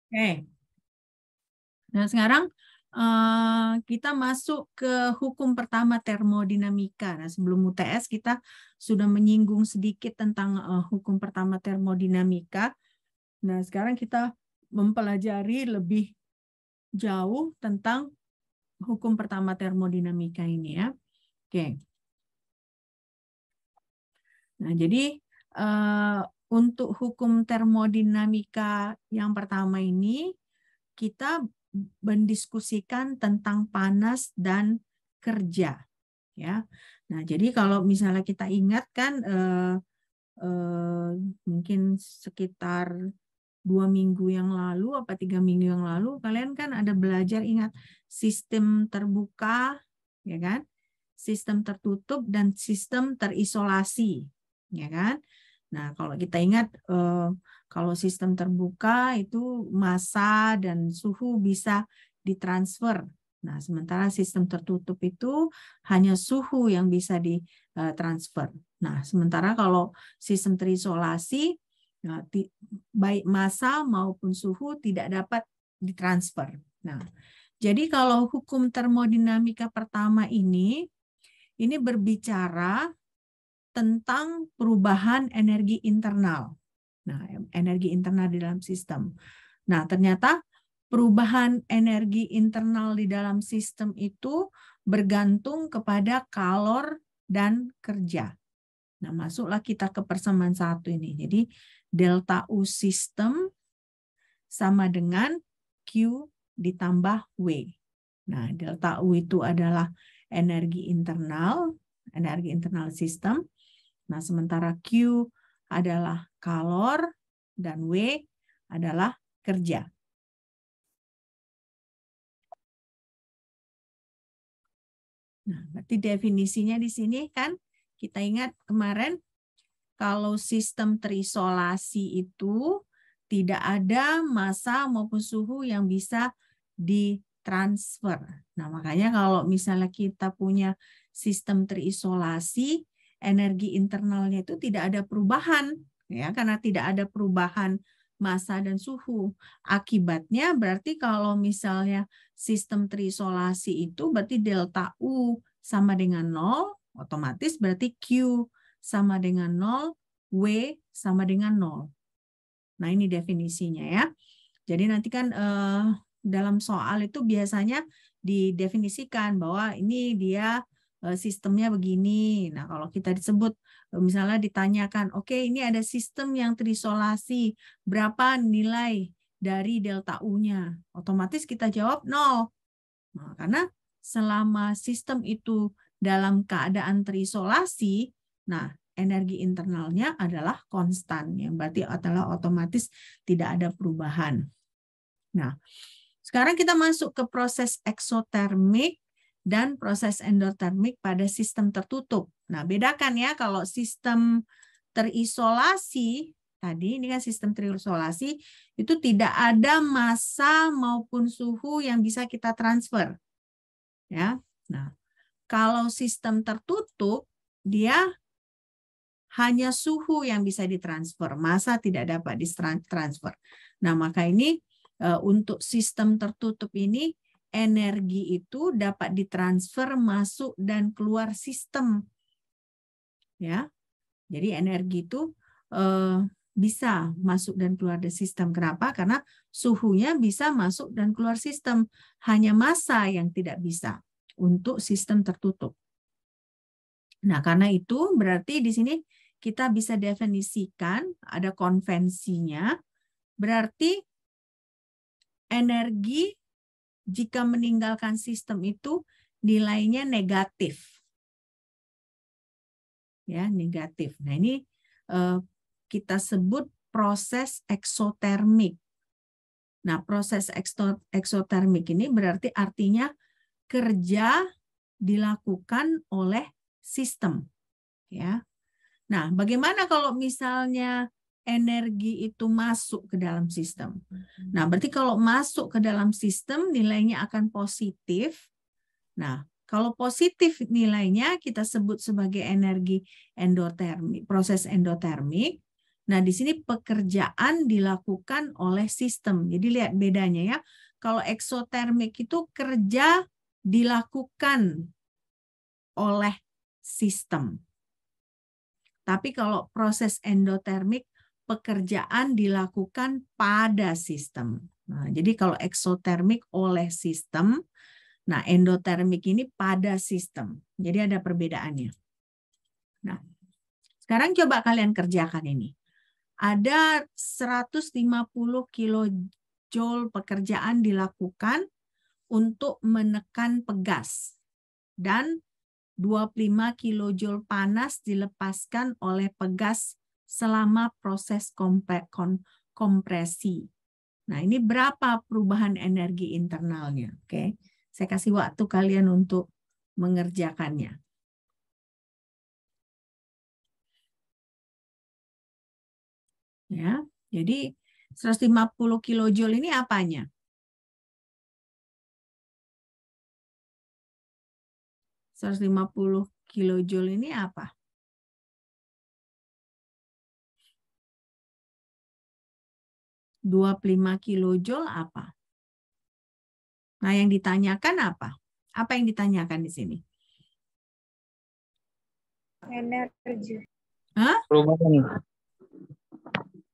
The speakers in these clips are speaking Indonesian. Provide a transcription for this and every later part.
Oke. Nah, sekarang kita masuk ke hukum pertama termodinamika. Nah, sebelum UTS kita sudah menyinggung sedikit tentang hukum pertama termodinamika. Nah, sekarang kita mempelajari lebih jauh tentang hukum pertama termodinamika ini ya. Oke. Nah, jadi untuk hukum termodinamika yang pertama ini kita mendiskusikan tentang panas dan kerja, ya. Nah, jadi kalau misalnya kita ingat kan mungkin sekitar 2 minggu yang lalu apa 3 minggu yang lalu kalian kan ada belajar ingat sistem terbuka, ya kan? Sistem tertutup dan sistem terisolasi, ya kan? Nah, kalau kita ingat kalau sistem terbuka itu massa dan suhu bisa ditransfer. Nah, sementara sistem tertutup itu hanya suhu yang bisa ditransfer. Nah, sementara kalau sistem terisolasi, nah, baik massa maupun suhu tidak dapat ditransfer. Nah, jadi kalau hukum termodinamika pertama ini berbicara tentang perubahan energi internal. Nah, energi internal di dalam sistem. Nah, ternyata perubahan energi internal di dalam sistem itu bergantung kepada kalor dan kerja. Nah, masuklah kita ke persamaan satu ini. Jadi, delta U sistem sama dengan Q ditambah W. Nah, delta U itu adalah energi internal sistem. Nah, sementara Q adalah kalor dan W adalah kerja. Nah, berarti definisinya di sini kan kita ingat kemarin kalau sistem terisolasi itu tidak ada massa maupun suhu yang bisa ditransfer. Nah, makanya kalau misalnya kita punya sistem terisolasi, energi internalnya itu tidak ada perubahan, ya, karena tidak ada perubahan massa dan suhu. Akibatnya berarti kalau misalnya sistem terisolasi itu berarti delta U sama dengan 0, otomatis berarti Q sama dengan 0, W sama dengan 0. Nah, ini definisinya ya. Jadi nanti kan dalam soal itu biasanya didefinisikan bahwa ini dia sistemnya begini. Nah, kalau kita disebut misalnya ditanyakan, oke, ini ada sistem yang terisolasi, berapa nilai dari delta U-nya? Otomatis kita jawab 0. Nah, karena selama sistem itu dalam keadaan terisolasi, nah energi internalnya adalah konstan, yang berarti adalah otomatis tidak ada perubahan. Nah, sekarang kita masuk ke proses eksotermik dan proses endotermik pada sistem tertutup. Nah, bedakan ya kalau sistem terisolasi tadi, ini kan sistem terisolasi, itu tidak ada massa maupun suhu yang bisa kita transfer. Ya. Nah, kalau sistem tertutup, dia hanya suhu yang bisa ditransfer, massa tidak dapat ditransfer. Nah, maka ini untuk sistem tertutup ini energi itu dapat ditransfer masuk dan keluar sistem. Ya. Jadi energi itu bisa masuk dan keluar dari sistem. Kenapa? Karena suhunya bisa masuk dan keluar sistem. Hanya massa yang tidak bisa untuk sistem tertutup. Nah, karena itu berarti di sini kita bisa definisikan, ada konvensinya, berarti energi jika meninggalkan sistem itu nilainya negatif. Ya, negatif. Nah, ini kita sebut proses eksotermik. Nah, proses eksotermik ini berarti artinya kerja dilakukan oleh sistem. Ya. Nah, bagaimana kalau misalnya energi itu masuk ke dalam sistem? Nah, berarti kalau masuk ke dalam sistem nilainya akan positif. Nah, kalau positif nilainya kita sebut sebagai energi endotermik, proses endotermik. Nah, di sini pekerjaan dilakukan oleh sistem. Jadi lihat bedanya ya. Kalau eksotermik itu kerja dilakukan oleh sistem. Tapi kalau proses endotermik, pekerjaan dilakukan pada sistem. Nah, jadi kalau eksotermik oleh sistem, nah endotermik ini pada sistem. Jadi ada perbedaannya. Nah, sekarang coba kalian kerjakan ini. Ada 150 kilojoule pekerjaan dilakukan untuk menekan pegas dan 25 kilojoule panas dilepaskan oleh pegas selama proses kompresi. Nah, ini berapa perubahan energi internalnya? Oke, saya kasih waktu kalian untuk mengerjakannya. Ya, jadi 150 kilojoule ini apanya? 150 kilojoule ini apa? — 25 kilojoule apa? Nah, yang ditanyakan apa? Apa yang ditanyakan di sini? Energi. Hah? Perubahan.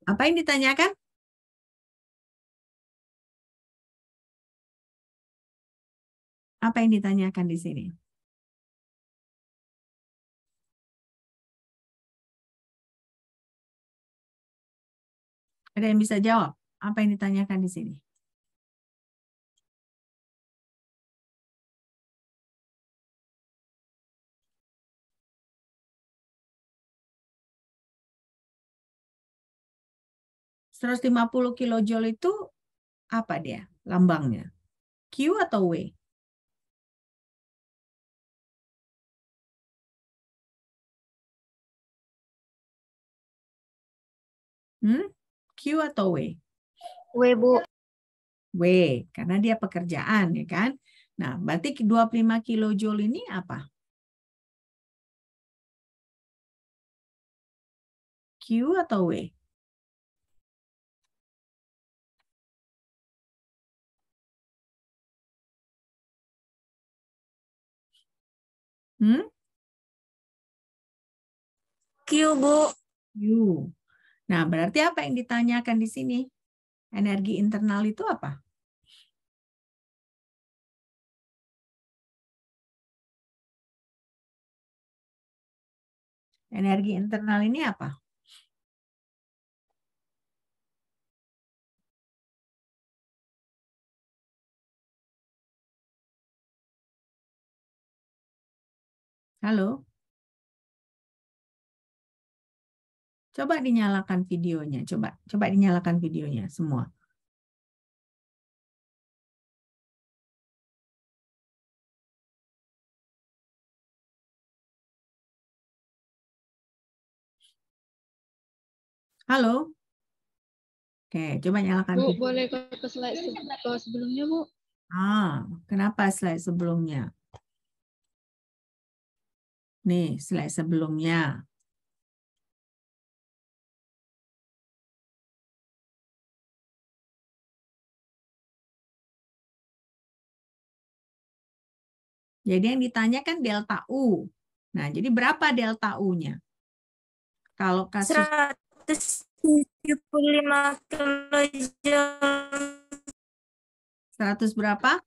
Apa yang ditanyakan? Apa yang ditanyakan di sini? Ada yang bisa jawab? Apa yang ditanyakan di sini? Terus 150 kilojoule itu apa dia? Lambangnya? Q atau W? Q atau W? W, Bu. W, karena dia pekerjaan, ya kan? Nah, berarti 25 kilojoule ini apa? Q atau W? Q, Bu. Q. Nah, berarti apa yang ditanyakan di sini? Energi internal itu apa? Energi internal ini apa? Halo? Coba dinyalakan videonya. Coba dinyalakan videonya semua. Halo? Oke, coba nyalakan Bu, video. boleh ke slide sebelumnya, Bu? Kenapa slide sebelumnya? Nih, slide sebelumnya. Jadi yang ditanyakan delta U. Nah, jadi berapa delta U-nya? Kalau kasus 175 kilojoule. 100 berapa?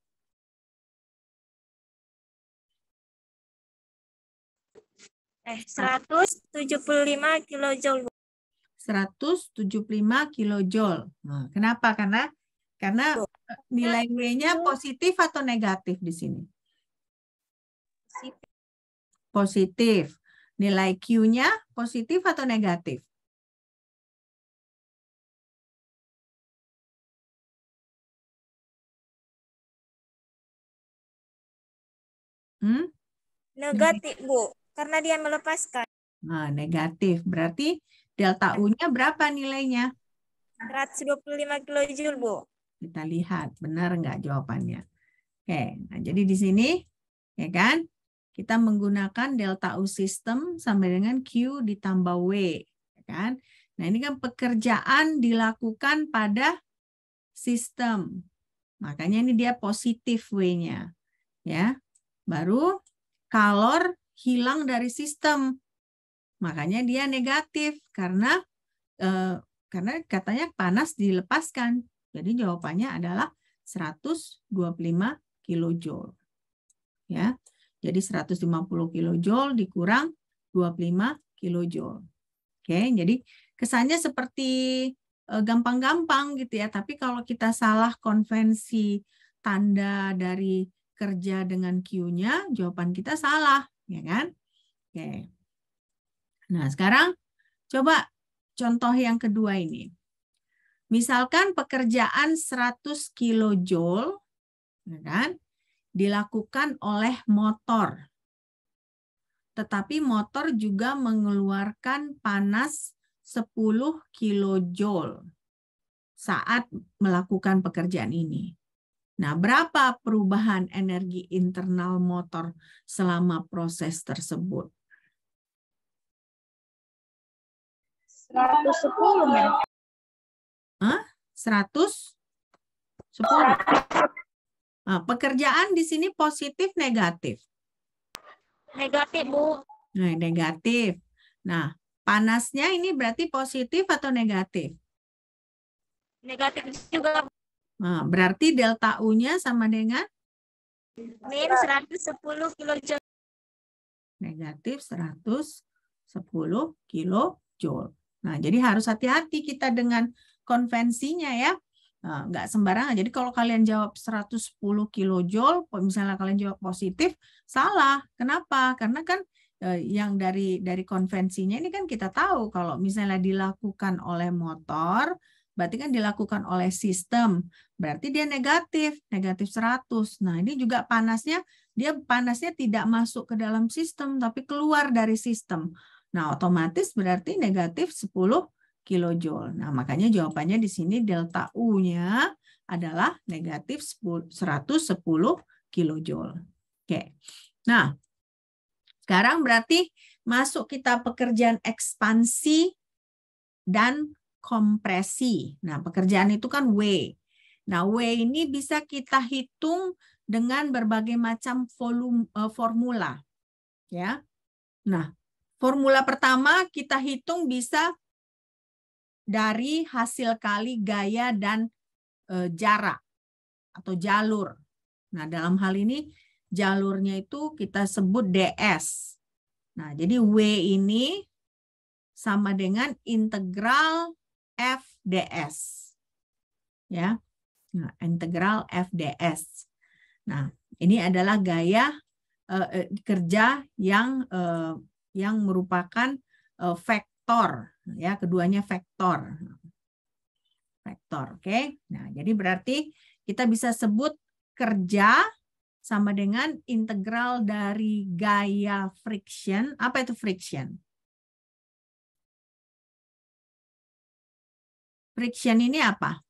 175 kilojoule. 175 kilojoule. Nah, kenapa? Karena nilai W-nya positif atau negatif di sini? Positif. Nilai Q-nya positif atau negatif? Negatif, Bu. Karena dia melepaskan. Nah, negatif. Berarti delta U-nya berapa nilainya? 125 kilojoule, Bu. Kita lihat benar nggak jawabannya. Oke, nah jadi di sini ya kan kita menggunakan delta U sistem sampai dengan Q ditambah W, ya kan? Nah, ini kan pekerjaan dilakukan pada sistem. Makanya ini dia positif W-nya. Ya. Baru kalor hilang dari sistem. Makanya dia negatif karena katanya panas dilepaskan. Jadi jawabannya adalah 125 kilojoule. Ya. Jadi 150 kilojoule dikurang 25 kilojoule. Oke, jadi kesannya seperti gampang-gampang gitu ya, tapi kalau kita salah konvensi tanda dari kerja dengan Q-nya, jawaban kita salah, ya kan? Oke. Nah, sekarang coba contoh yang kedua ini. Misalkan pekerjaan 100 kilojoule, ya kan, dilakukan oleh motor. Tetapi motor juga mengeluarkan panas 10 kilojoule saat melakukan pekerjaan ini. Nah, berapa perubahan energi internal motor selama proses tersebut? 110, men. 110. Nah, pekerjaan di sini positif negatif? Negatif, Bu. Nah, negatif. Nah, panasnya ini berarti positif atau negatif? Negatif juga. Nah, berarti delta U-nya sama dengan? Min 110 kilojoule. Negatif 110 kilojoule. Nah, jadi harus hati-hati kita dengan konvensinya ya. Nah, nggak sembarangan. Jadi kalau kalian jawab 110 kilojoule, misalnya kalian jawab positif, salah. Kenapa? Karena kan yang dari konvensinya ini kan kita tahu kalau misalnya dilakukan oleh motor, berarti kan dilakukan oleh sistem. Berarti dia negatif 100. Nah, ini juga panasnya, dia panasnya tidak masuk ke dalam sistem, tapi keluar dari sistem. Nah, otomatis berarti negatif 10 kilojoule. Nah, makanya jawabannya di sini delta U-nya adalah negatif 110 kilojoule. Oke. Nah, sekarang berarti masuk kita pekerjaan ekspansi dan kompresi. Nah, pekerjaan itu kan W. Nah, W ini bisa kita hitung dengan berbagai macam formula. Ya. Nah, formula pertama kita hitung bisa dari hasil kali gaya dan jarak atau jalur. Nah, dalam hal ini jalurnya itu kita sebut DS. Nah, jadi W ini sama dengan integral FDS. Ya. Nah, integral FDS. Nah, ini adalah gaya kerja yang merupakan vektor, ya, keduanya vektor. Vektor, oke. Nah, jadi berarti kita bisa sebut kerja sama dengan integral dari gaya friction. Apa itu friction? Friction ini apa?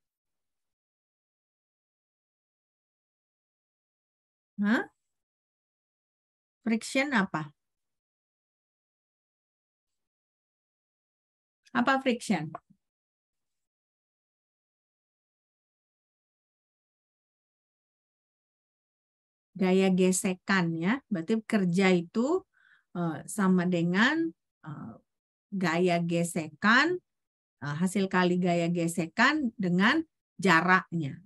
Hah? Friction apa? Apa friction? Gaya gesekan ya. Berarti kerja itu sama dengan gaya gesekan, hasil kali gaya gesekan dengan jaraknya.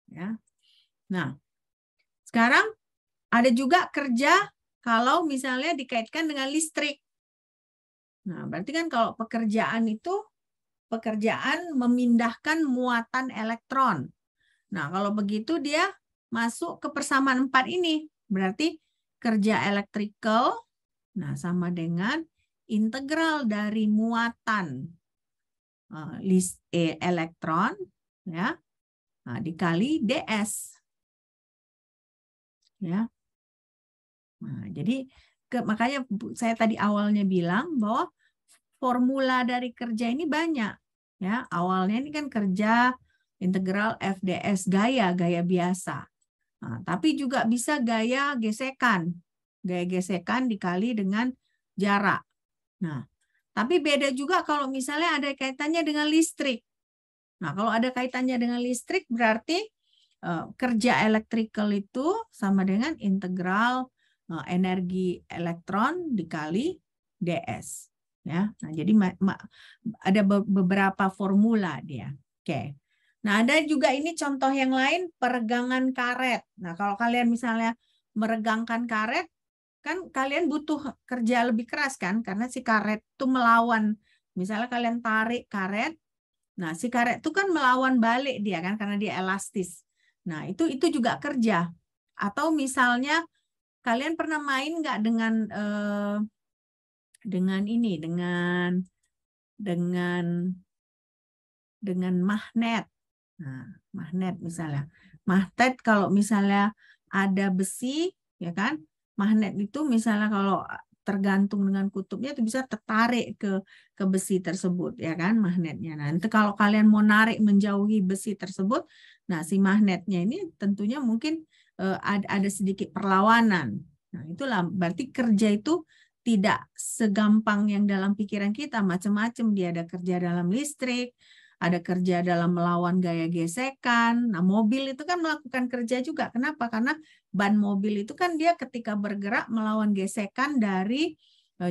Ya. Nah, sekarang ada juga kerja kalau misalnya dikaitkan dengan listrik. Nah, berarti kan kalau pekerjaan itu pekerjaan memindahkan muatan elektron. Nah, kalau begitu dia masuk ke persamaan 4 ini. Berarti kerja electrical, nah sama dengan integral dari muatan elektron, ya, nah, dikali ds. Ya. Nah, jadi makanya saya tadi awalnya bilang bahwa formula dari kerja ini banyak. Ya, awalnya ini kan kerja integral FDS gaya biasa. Nah, tapi juga bisa gaya gesekan. Gaya gesekan dikali dengan jarak. Nah, Tapi beda juga kalau misalnya ada kaitannya dengan listrik. Nah, kalau ada kaitannya dengan listrik berarti kerja elektrikal itu sama dengan integral energi elektron dikali ds. Ya, nah jadi ada beberapa formula dia. Oke. Nah, ada juga ini contoh yang lain, peregangan karet. Nah, kalau kalian misalnya meregangkan karet, kan kalian butuh kerja lebih keras kan, karena si karet itu melawan. Misalnya kalian tarik karet, nah si karet itu kan melawan balik dia kan, karena dia elastis. Nah, itu juga kerja. Atau misalnya kalian pernah main nggak dengan ini, dengan magnet. Nah, magnet misalnya. Magnet kalau misalnya ada besi, ya kan? Magnet itu misalnya kalau tergantung dengan kutubnya itu bisa tertarik ke besi tersebut, ya kan, magnetnya. Nah, nanti kalau kalian mau narik menjauhi besi tersebut, nah si magnetnya ini tentunya mungkin ada sedikit perlawanan. Nah, itulah berarti kerja itu tidak segampang yang dalam pikiran kita, macam-macam. Dia ada kerja dalam listrik, ada kerja dalam melawan gaya gesekan. Nah, mobil itu kan melakukan kerja juga. Kenapa? Karena ban mobil itu kan dia ketika bergerak melawan gesekan dari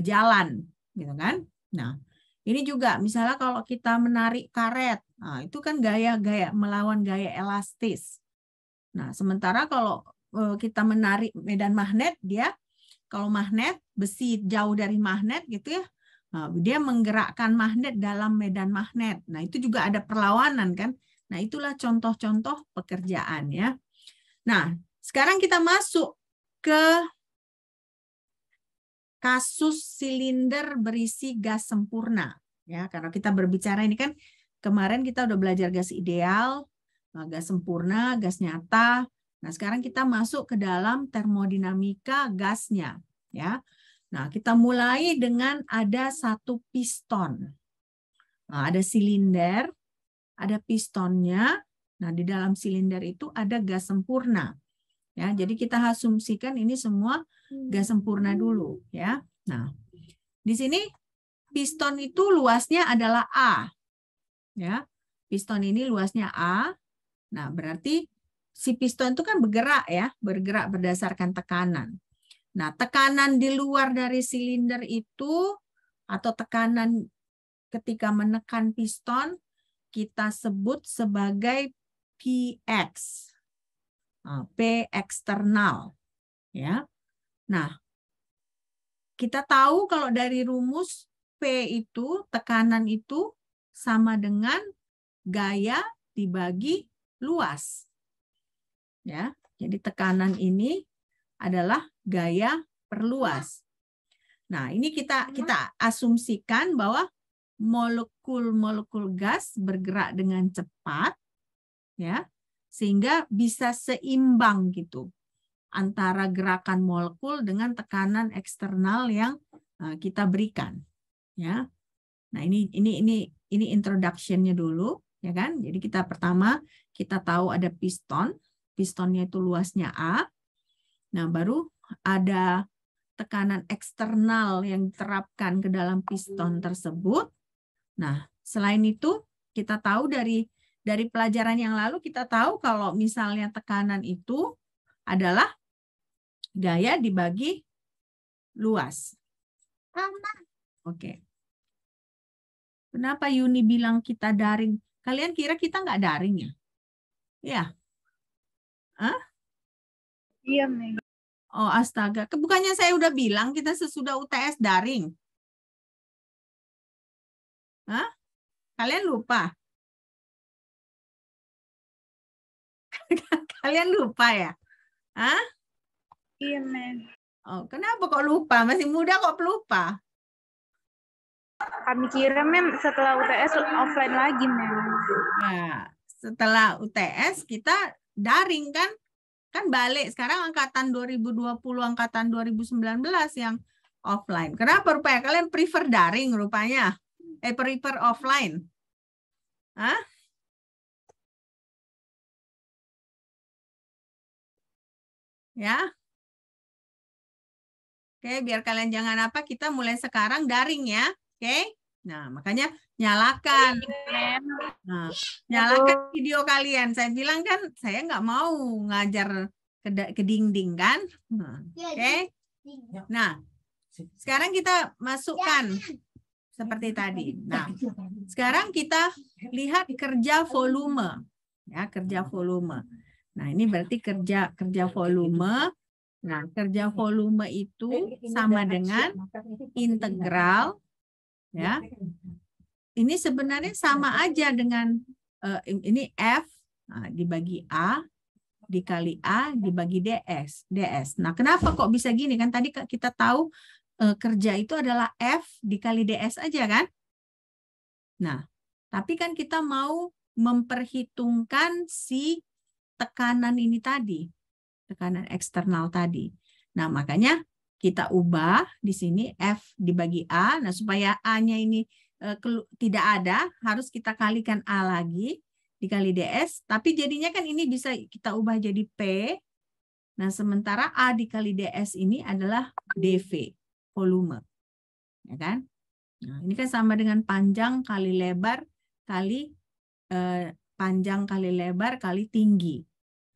jalan, gitu kan? Nah, ini juga misalnya kalau kita menarik karet, nah itu kan gaya-gaya melawan gaya elastis. Nah, sementara kalau kita menarik medan magnet, dia kalau magnet besi jauh dari magnet gitu ya, dia menggerakkan magnet dalam medan magnet. Nah, itu juga ada perlawanan kan. Nah, itulah contoh-contoh pekerjaan ya. Nah, sekarang kita masuk ke kasus silinder berisi gas sempurna. Ya, karena kita berbicara ini kan kemarin kita udah belajar gas ideal, gas sempurna, gas nyata. Nah, sekarang kita masuk ke dalam termodinamika gasnya. Ya, nah kita mulai dengan ada satu piston. Nah, ada silinder, ada pistonnya. Nah, di dalam silinder itu ada gas sempurna. Ya, jadi kita asumsikan ini semua gas sempurna dulu, ya. Nah, di sini piston itu luasnya adalah A. Ya. Piston ini luasnya A. Nah, berarti si piston itu kan bergerak ya, bergerak berdasarkan tekanan. Nah, tekanan di luar dari silinder itu atau tekanan ketika menekan piston kita sebut sebagai PX. P eksternal, ya. Nah, kita tahu kalau dari rumus P itu tekanan itu sama dengan gaya dibagi luas. Ya, jadi tekanan ini adalah gaya per luas. Nah, ini kita asumsikan bahwa molekul-molekul gas bergerak dengan cepat, ya, sehingga bisa seimbang gitu antara gerakan molekul dengan tekanan eksternal yang kita berikan, ya. Nah, ini introduction-nya dulu, ya kan? Jadi kita pertama kita tahu ada piston, pistonnya itu luasnya A. Nah, baru ada tekanan eksternal yang diterapkan ke dalam piston tersebut. Nah, selain itu kita tahu dari pelajaran yang lalu kita tahu kalau misalnya tekanan itu adalah gaya dibagi luas. Oke. Kenapa Yuni bilang kita daring? Kalian kira kita nggak daring ya? Ya. Hah? Iya, Meg. Oh, astaga. Bukannya saya udah bilang kita sesudah UTS daring? Hah? Kalian lupa? Kalian lupa ya? Hah? Iya, Meg. Oh, kenapa kok lupa? Masih muda kok pelupa? Kami kira, Mem, setelah UTS offline lagi, Mem. Nah, setelah UTS kita daring kan? Kan balik sekarang angkatan 2020, angkatan 2019 yang offline. Kenapa rupanya? Kalian prefer daring rupanya? Prefer offline? Hah? Ya? Oke, biar kalian jangan apa, kita mulai sekarang daring ya. Oke? Nah, makanya nyalakan. Nah, nyalakan video kalian. Saya bilang kan, saya nggak mau ngajar ke dinding kan. Oke? Nah, sekarang kita masukkan seperti tadi. Nah, sekarang kita lihat kerja volume. Ya, kerja volume. Nah, ini berarti kerja volume. Nah, kerja volume itu sama dengan integral, ya. Ini sebenarnya sama aja dengan ini F dibagi A dikali A dibagi DS. Nah, kenapa kok bisa gini kan? Tadi kita tahu kerja itu adalah F dikali DS aja kan? Nah, tapi kan kita mau memperhitungkan si tekanan ini tadi, tekanan eksternal tadi. Nah, makanya kita ubah di sini F dibagi A. Nah, supaya A-nya ini tidak ada, harus kita kalikan A lagi dikali DS. Tapi jadinya kan ini bisa kita ubah jadi P. Nah, sementara A dikali DS ini adalah dV, volume. Ya kan? Nah, ini kan sama dengan panjang kali lebar kali panjang kali lebar kali tinggi.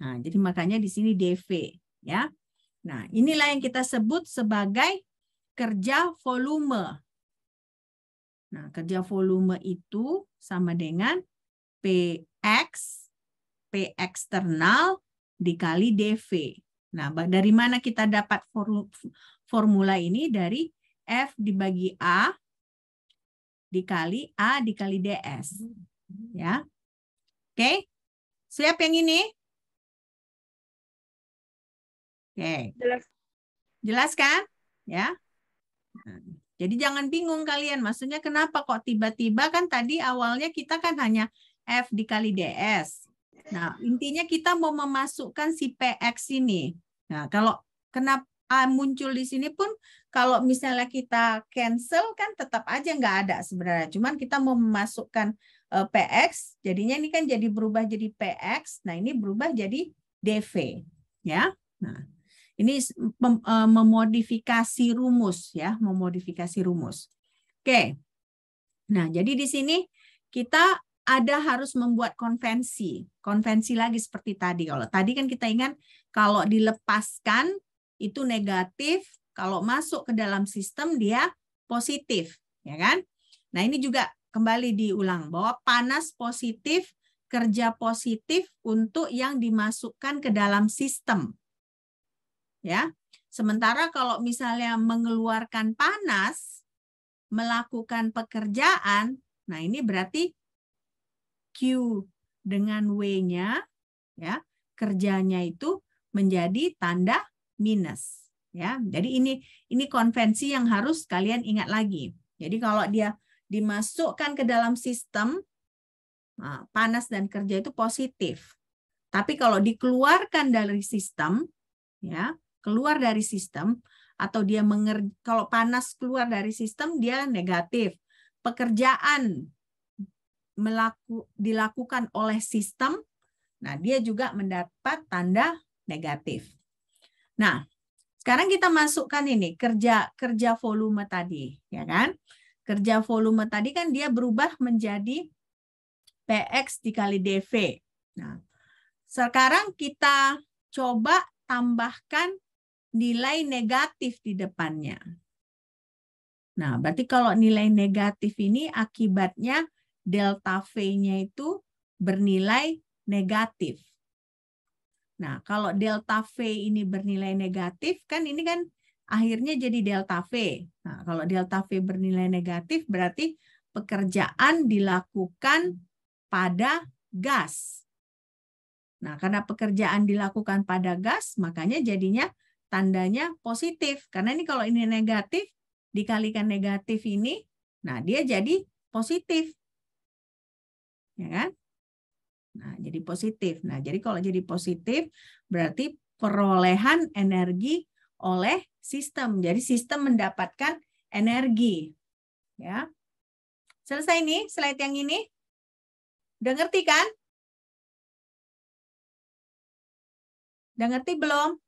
Nah, jadi makanya di sini dV, ya. Nah, inilah yang kita sebut sebagai kerja volume. Nah, kerja volume itu sama dengan PX, P eksternal dikali dV. Nah, dari mana kita dapat formula ini? Dari F dibagi A dikali A dikali DS. Ya. Oke. Siap yang ini? Oke. Jelas kan? Ya. Jadi jangan bingung kalian. Maksudnya kenapa kok tiba-tiba kan tadi awalnya kita kan hanya F dikali DS. Nah, intinya kita mau memasukkan si PX ini. Nah, kalau kenapa muncul di sini pun kalau misalnya kita cancel kan tetap aja nggak ada sebenarnya. Cuman kita mau memasukkan PX, jadinya ini kan jadi berubah jadi PX. Nah, ini berubah jadi DV, ya. Nah, ini memodifikasi rumus ya, memodifikasi rumus. Oke. Nah, jadi di sini kita harus membuat konvensi. Konvensi lagi seperti tadi. Kalau tadi kan kita ingat kalau dilepaskan itu negatif, kalau masuk ke dalam sistem dia positif, ya kan? Nah, ini juga kembali diulang bahwa panas positif, kerja positif untuk yang dimasukkan ke dalam sistem. Ya. Sementara kalau misalnya mengeluarkan panas, melakukan pekerjaan, nah ini berarti Q dengan W-nya, ya, kerjanya itu menjadi tanda minus. Ya, jadi ini konvensi yang harus kalian ingat lagi. Jadi kalau dia dimasukkan ke dalam sistem, nah, panas dan kerja itu positif. Tapi kalau dikeluarkan dari sistem, ya, keluar dari sistem atau dia kalau panas keluar dari sistem dia negatif. Pekerjaan dilakukan oleh sistem, nah dia juga mendapat tanda negatif. Nah, sekarang kita masukkan ini kerja volume tadi, ya kan? Kerja volume tadi kan dia berubah menjadi PX dikali dV. Nah, sekarang kita coba tambahkan nilai negatif di depannya. Nah, berarti kalau nilai negatif ini akibatnya delta V-nya itu bernilai negatif. Nah, kalau delta V ini bernilai negatif, kan ini kan akhirnya jadi delta V. Nah, kalau delta V bernilai negatif, berarti pekerjaan dilakukan pada gas. Nah, karena pekerjaan dilakukan pada gas, makanya jadinya tandanya positif. Karena ini kalau ini negatif, dikalikan negatif ini, nah dia jadi positif. Ya kan? Nah, jadi positif. Nah, jadi kalau jadi positif, berarti perolehan energi oleh sistem. Jadi sistem mendapatkan energi. Ya. Selesai nih slide yang ini? Udah ngerti kan? Udah ngerti belum?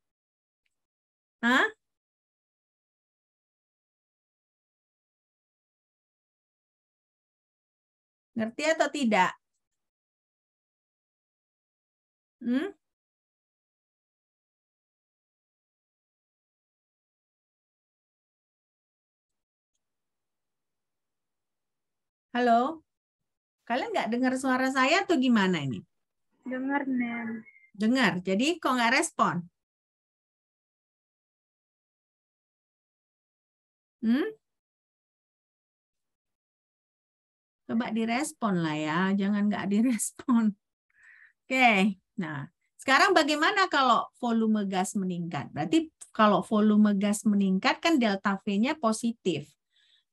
Hah? Ngerti atau tidak? Halo? Kalian nggak dengar suara saya atau gimana ini? Dengar, Nem. Dengar. Jadi kok nggak respon? Coba direspon lah ya. Jangan nggak direspon. Oke. Nah, sekarang bagaimana kalau volume gas meningkat? Berarti kalau volume gas meningkat kan delta V-nya positif.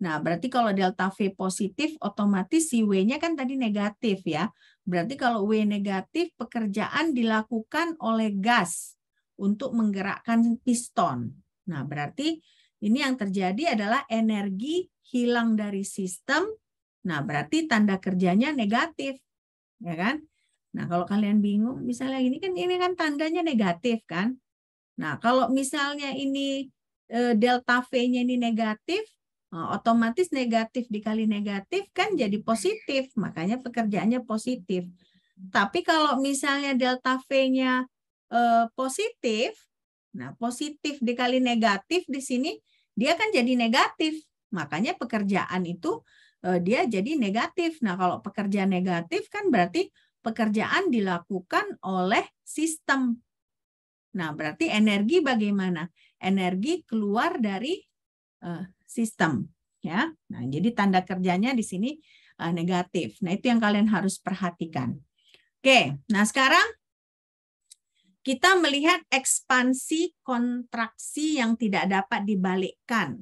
Nah, berarti kalau delta V positif, otomatis si W-nya kan tadi negatif ya. Berarti kalau W negatif, pekerjaan dilakukan oleh gas untuk menggerakkan piston. Nah, berarti ini yang terjadi adalah energi hilang dari sistem. Nah, berarti tanda kerjanya negatif. Ya kan? Nah, kalau kalian bingung, misalnya ini kan tandanya negatif kan? Nah, kalau misalnya ini delta V-nya ini negatif, otomatis negatif dikali negatif kan jadi positif, makanya pekerjaannya positif. Tapi kalau misalnya delta V-nya positif, nah positif dikali negatif di sini dia kan jadi negatif, makanya pekerjaan itu dia jadi negatif. Nah, kalau pekerjaan negatif kan berarti pekerjaan dilakukan oleh sistem. Nah, berarti energi bagaimana? Energi keluar dari sistem, ya. Nah, jadi tanda kerjanya di sini negatif. Nah, itu yang kalian harus perhatikan. Oke, nah sekarang kita melihat ekspansi kontraksi yang tidak dapat dibalikkan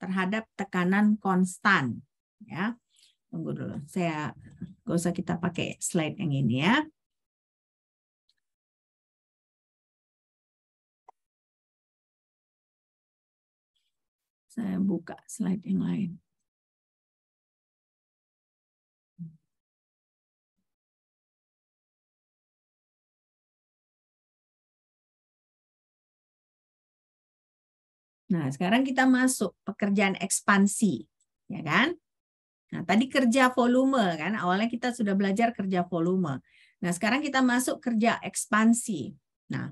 terhadap tekanan konstan, ya. Tunggu dulu, nggak usah kita pakai slide yang ini ya. Saya buka slide yang lain. Nah, sekarang kita masuk pekerjaan ekspansi, ya kan? Nah, tadi kerja volume kan, awalnya kita sudah belajar kerja volume. Nah, sekarang kita masuk kerja ekspansi. Nah,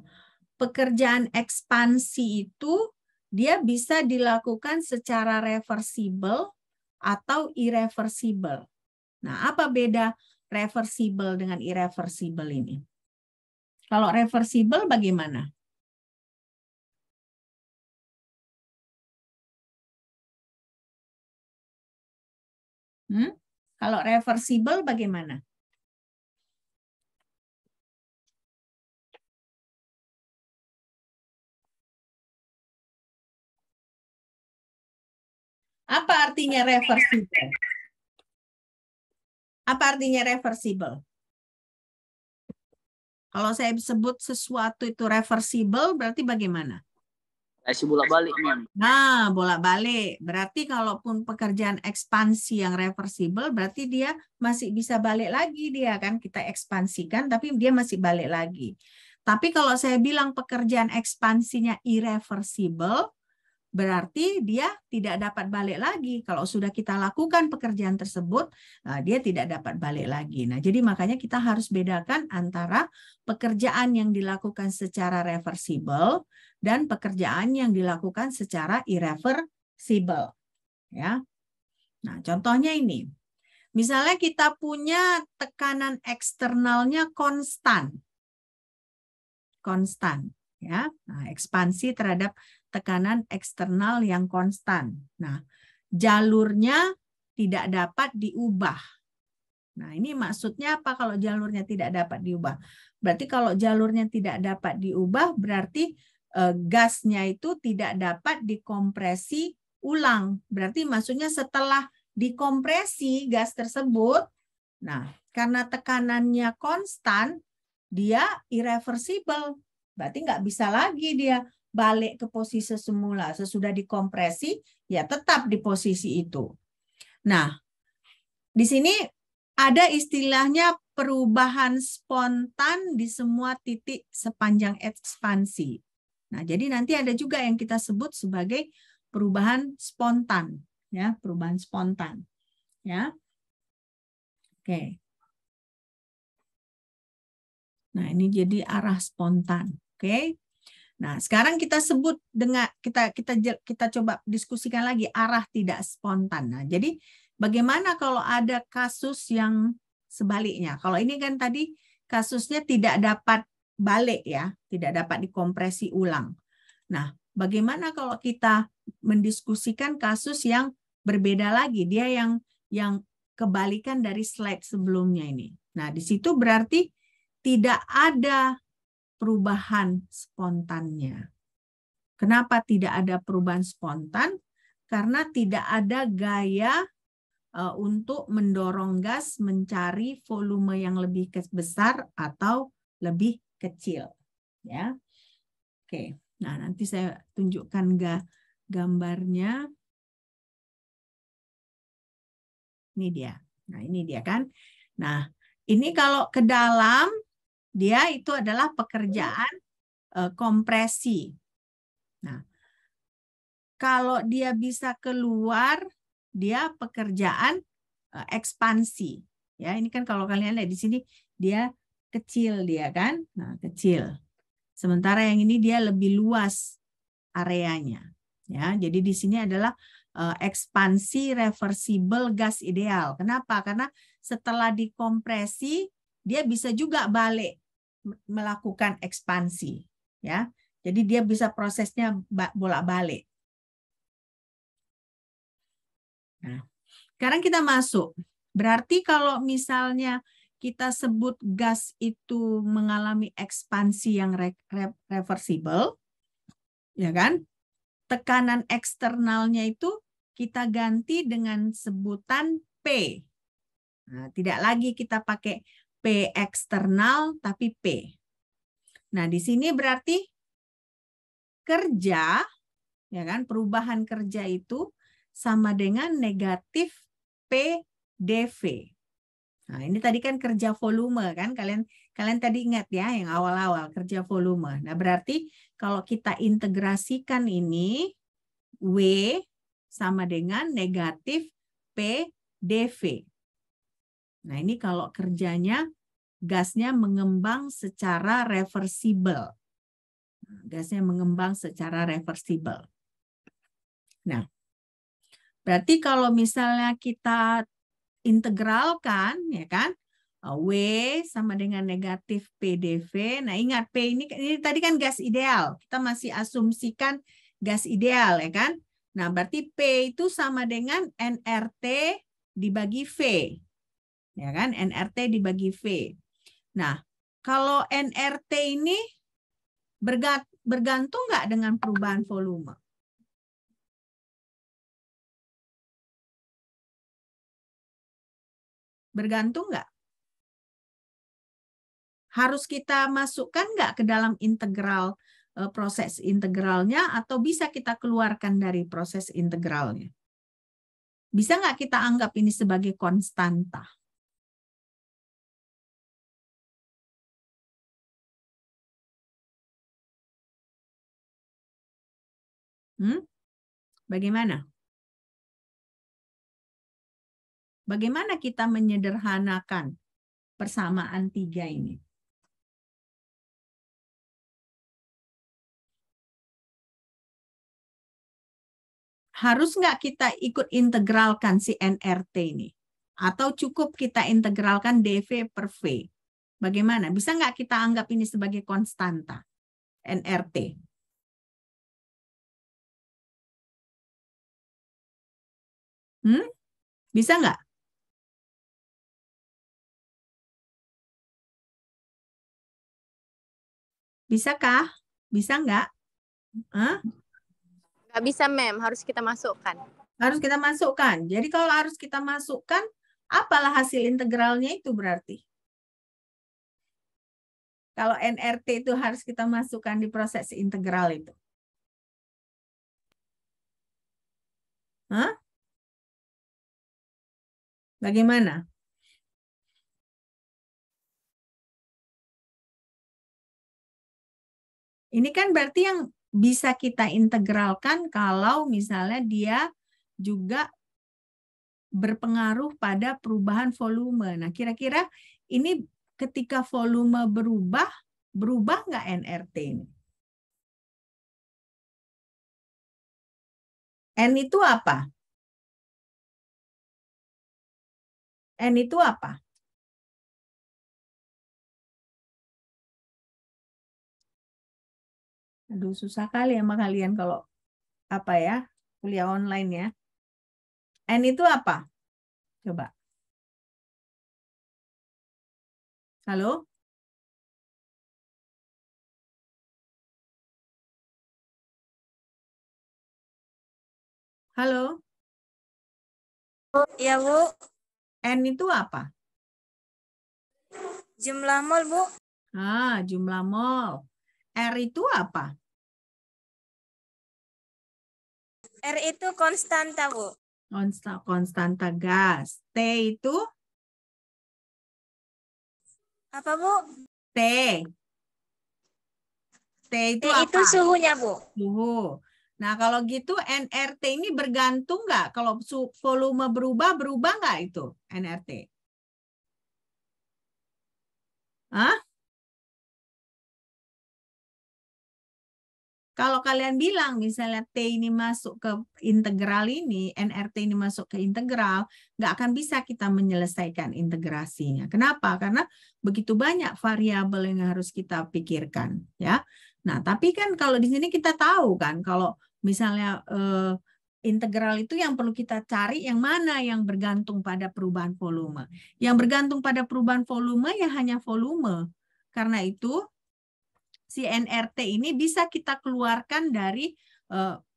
pekerjaan ekspansi itu dia bisa dilakukan secara reversible atau irreversible. Nah, apa beda reversible dengan irreversible ini? Kalau reversible bagaimana? Kalau reversible bagaimana? Apa artinya reversible? Apa artinya reversible? Kalau saya sebut sesuatu itu reversible, berarti bagaimana? Masih bolak-balik, Mem. Nah, bolak-balik. Berarti kalaupun pekerjaan ekspansi yang reversible, berarti dia masih bisa balik lagi dia kan. Kita ekspansikan, tapi dia masih balik lagi. Tapi kalau saya bilang pekerjaan ekspansinya irreversible, berarti dia tidak dapat balik lagi. Kalau sudah kita lakukan pekerjaan tersebut, dia tidak dapat balik lagi. Nah, jadi makanya kita harus bedakan antara pekerjaan yang dilakukan secara reversible dan pekerjaan yang dilakukan secara irreversible. Ya. Nah, contohnya ini. Misalnya kita punya tekanan eksternalnya konstan. Konstan, ya. Nah, ekspansi terhadap tekanan eksternal yang konstan. Nah, jalurnya tidak dapat diubah. Nah, ini maksudnya apa kalau jalurnya tidak dapat diubah? Berarti kalau jalurnya tidak dapat diubah, berarti gasnya itu tidak dapat dikompresi ulang. Berarti maksudnya setelah dikompresi gas tersebut, nah, karena tekanannya konstan, dia irreversible. Berarti nggak bisa lagi dia balik ke posisi semula. Sesudah dikompresi, ya tetap di posisi itu. Nah, di sini ada istilahnya perubahan spontan di semua titik sepanjang ekspansi. Nah, jadi nanti ada juga yang kita sebut sebagai perubahan spontan, ya, perubahan spontan, ya. Oke. Nah, ini jadi arah spontan. Oke. Nah, sekarang kita sebut dengan kita coba diskusikan lagi arah tidak spontan. Nah, jadi bagaimana kalau ada kasus yang sebaliknya? Kalau ini kan tadi kasusnya tidak dapat balik ya, tidak dapat dikompresi ulang. Nah, bagaimana kalau kita mendiskusikan kasus yang berbeda lagi? Dia yang kebalikan dari slide sebelumnya ini. Nah, di situ berarti tidak ada perubahan spontannya. Kenapa tidak ada perubahan spontan? Karena tidak ada gaya untuk mendorong gas mencari volume yang lebih besar atau lebih kecil. Ya, oke. Nah, nanti saya tunjukkan gambarnya. Ini dia. Nah, ini dia kan. Nah, ini kalau ke dalam, dia itu adalah pekerjaan kompresi. Nah, kalau dia bisa keluar, dia pekerjaan ekspansi. Ya, ini kan kalau kalian lihat di sini dia kecil dia kan. Nah, kecil. Sementara yang ini dia lebih luas areanya. Ya, jadi di sini adalah ekspansi reversible gas ideal. Kenapa? Karena setelah dikompresi dia bisa juga balik melakukan ekspansi. Ya, jadi dia bisa prosesnya bolak-balik. Nah, sekarang kita masuk. Berarti kalau misalnya kita sebut gas itu mengalami ekspansi yang reversible, ya kan? Tekanan eksternalnya itu kita ganti dengan sebutan P. Nah, tidak lagi kita pakai P eksternal, tapi P. Nah, di sini berarti kerja, ya kan? Perubahan kerja itu sama dengan negatif PdV. Nah, ini tadi kan kerja volume kan? Kalian tadi ingat ya yang awal-awal kerja volume. Nah, berarti kalau kita integrasikan ini W sama dengan negatif PdV. Nah, ini kalau kerjanya gasnya mengembang secara reversibel. Gasnya mengembang secara reversibel. Nah, berarti kalau misalnya kita integralkan, ya kan, W sama dengan negatif PdV. Nah, ingat P ini tadi kan gas ideal. Kita masih asumsikan gas ideal, ya kan. Nah, berarti P itu sama dengan nRT dibagi V. Ya kan, nRT dibagi V. Nah, kalau nRT ini bergantung nggak dengan perubahan volume? Bergantung nggak? Harus kita masukkan nggak ke dalam integral proses integralnya atau bisa kita keluarkan dari proses integralnya? Bisa nggak kita anggap ini sebagai konstanta? Bagaimana? Bagaimana kita menyederhanakan persamaan 3 ini? Harus nggak kita ikut integralkan si nRT ini? Atau cukup kita integralkan dV per V? Bagaimana? Bisa nggak kita anggap ini sebagai konstanta nRT? Bisa nggak? Bisakah? Bisa nggak? Nggak bisa, Mem. Harus kita masukkan. Harus kita masukkan. Jadi kalau harus kita masukkan, apalah hasil integralnya itu berarti? Kalau nRT itu harus kita masukkan di proses integral itu. Bagaimana? Ini kan berarti yang bisa kita integralkan kalau misalnya dia juga berpengaruh pada perubahan volume. Nah, kira-kira ini ketika volume berubah nggak nRT ini? N itu apa? N itu apa? Aduh, susah kali sama kalian kalau apa ya, kuliah online ya. N itu apa? Coba. Halo? Halo? Ya, Bu. N itu apa? Jumlah mol, Bu. Jumlah mol. R itu apa? R itu konstanta, Bu. Konstanta gas. T itu? Apa, Bu? T. T itu T apa? itu suhunya, Bu. Suhu. Nah, kalau gitu nRT ini bergantung nggak? Kalau volume berubah nggak itu nRT? Hah? Kalau kalian bilang misalnya T ini masuk ke integral ini, nRT ini masuk ke integral, nggak akan bisa kita menyelesaikan integrasinya. Kenapa? Karena begitu banyak variabel yang harus kita pikirkan, ya. Nah, tapi kan kalau di sini kita tahu kan, kalau misalnya integral itu yang perlu kita cari yang mana yang bergantung pada perubahan volume. Yang bergantung pada perubahan volume ya hanya volume. Karena itu si nRT ini bisa kita keluarkan dari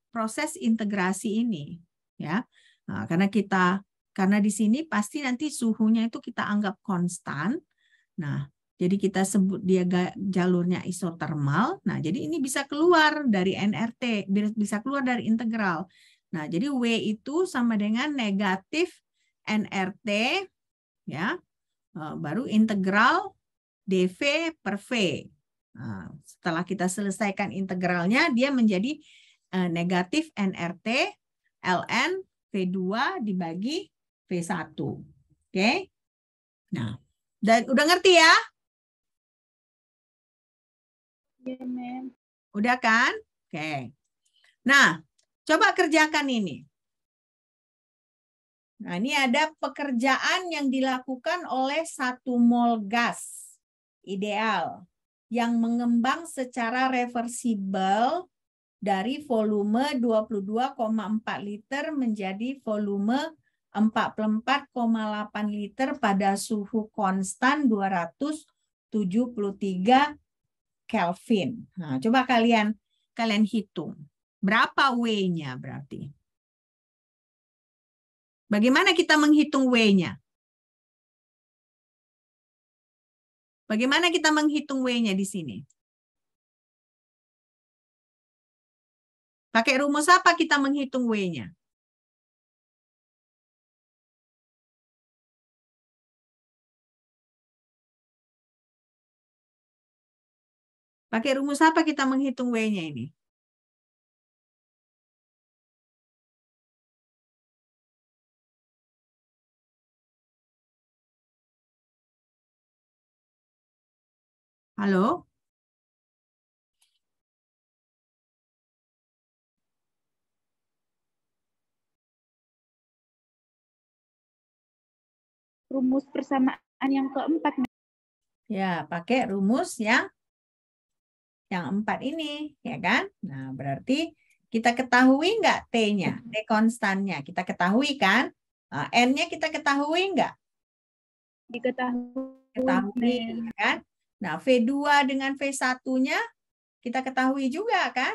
proses integrasi ini, ya. Nah, karena di sini pasti nanti suhunya itu kita anggap konstan. Nah, jadi kita sebut dia jalurnya isotermal. Nah, jadi ini bisa keluar dari nRT, bisa keluar dari integral. Nah, jadi W itu sama dengan negatif nRT, ya. Baru integral dV per V. Nah, setelah kita selesaikan integralnya, dia menjadi negatif nRT ln V2 dibagi V1. Oke? Nah, udah ngerti ya? Iya, Mem. Udah kan? Oke. Nah, coba kerjakan ini. Nah, ini ada pekerjaan yang dilakukan oleh 1 mol gas ideal yang mengembang secara reversibel dari volume 22,4 liter menjadi volume 44,8 liter pada suhu konstan 273 Kelvin. Nah, coba kalian hitung. Berapa W-nya berarti? Bagaimana kita menghitung W-nya? Bagaimana kita menghitung W-nya di sini? Pakai rumus apa kita menghitung W-nya? Pakai rumus apa kita menghitung W-nya ini? Halo? Rumus persamaan yang keempat. Ya, pakai rumus yang 4 ini, ya kan? Nah, berarti kita ketahui nggak T-nya, T konstannya? Kita ketahui kan? Nah, N-nya kita ketahui nggak? Diketahui. Ketahui, ya kan? Nah, V2 dengan V1-nya kita ketahui juga kan?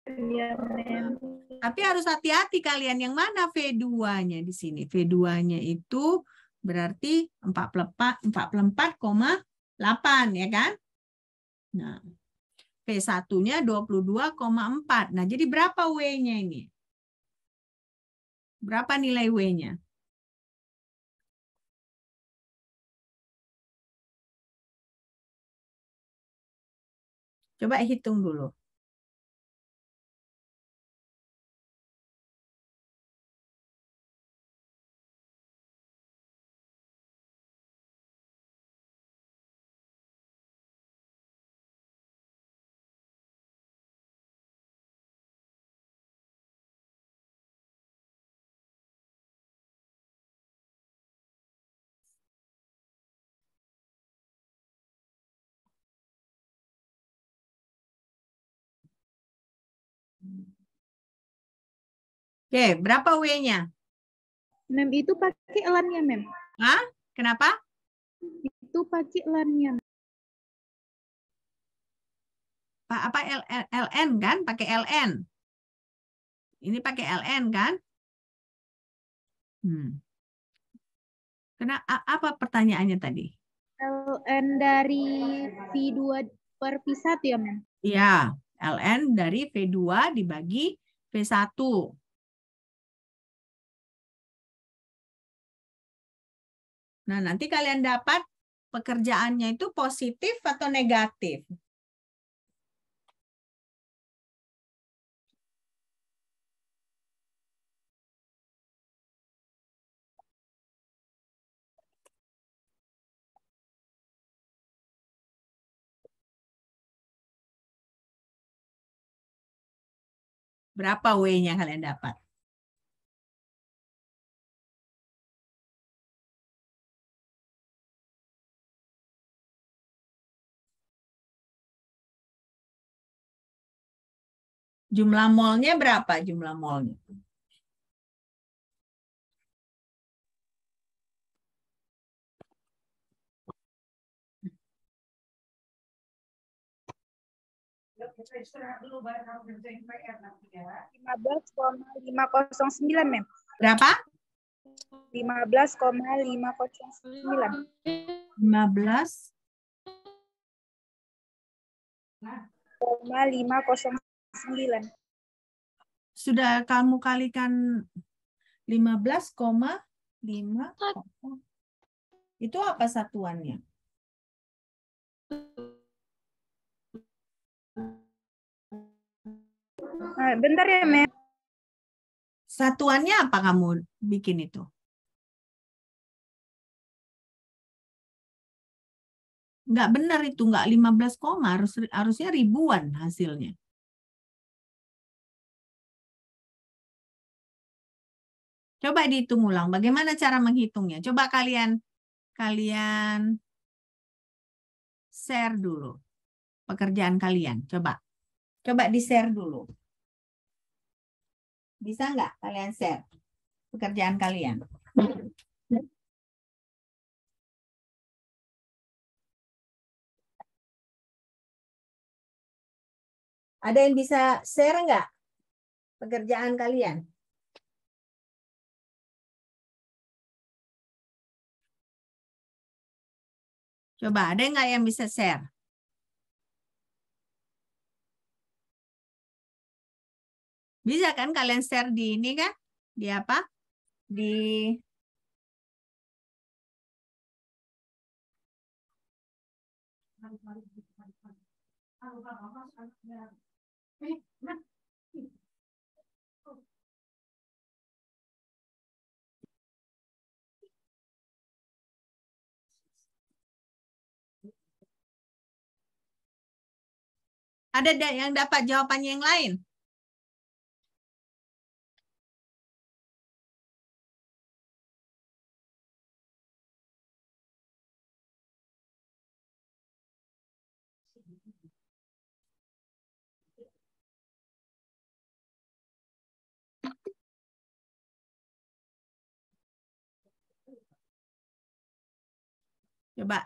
Iya, Mem. Tapi harus hati-hati kalian yang mana V2-nya di sini. V2-nya itu berarti 44,8 ya kan? Nah, V1-nya 22,4. Nah, jadi berapa W-nya ini? Berapa nilai W-nya? Coba hitung dulu. Oke, berapa W-nya? Mem itu pakai LAN-nya, Mem. Hah? Kenapa? Itu pakai LAN-nya. Apa LN kan? Pakai LN. Ini pakai LN kan? Apa pertanyaannya tadi? LN dari V2 per V1 ya, Mem? Iya, LN dari V2 dibagi V1. Nah, nanti kalian dapat pekerjaannya itu positif atau negatif. Berapa W-nya kalian dapat? Jumlah molnya berapa jumlah molnya? Dulu 15,509, Mem. Berapa? 15,509. 15. 509. Sudah kamu kalikan 15,5. Itu apa satuannya? Bentar ya, Mem. Satuannya apa kamu bikin itu? Nggak benar itu, nggak 15 koma, harusnya ribuan hasilnya. Coba dihitung ulang, bagaimana cara menghitungnya? Coba kalian share dulu pekerjaan kalian. Coba di-share dulu. Bisa nggak kalian share pekerjaan kalian? Ada yang bisa share nggak pekerjaan kalian? Coba, ada nggak yang bisa share? Bisa kan kalian share di ini kan? Di apa? Di ada yang dapat jawabannya yang lain? Coba,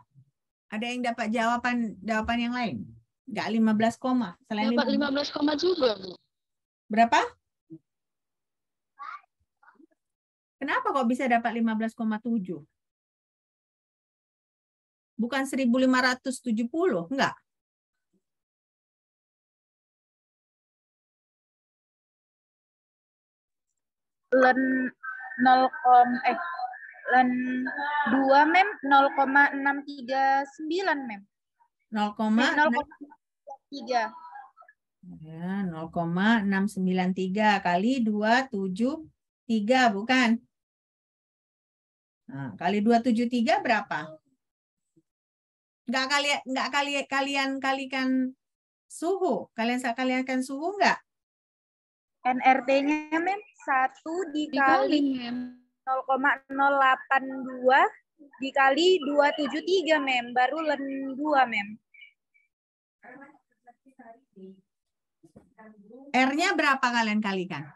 ada yang dapat jawaban yang lain? Enggak 15 koma. Selain dapat 15 koma juga, Bu. Berapa? Kenapa kok bisa dapat 15,7? Bukan 1570, enggak? LAN 2, Mem, 0,639, Mem. 0,3. Ya, 0,693 kali 273, bukan? Nah, kali 273 berapa? Enggak kalian kalikan suhu. Kalian kalikan suhu enggak? NRT-nya, Mem, 1 dikali 0,082 dikali 273, Mem. Baru LAN 2, Mem. R-nya berapa kalian kalikan?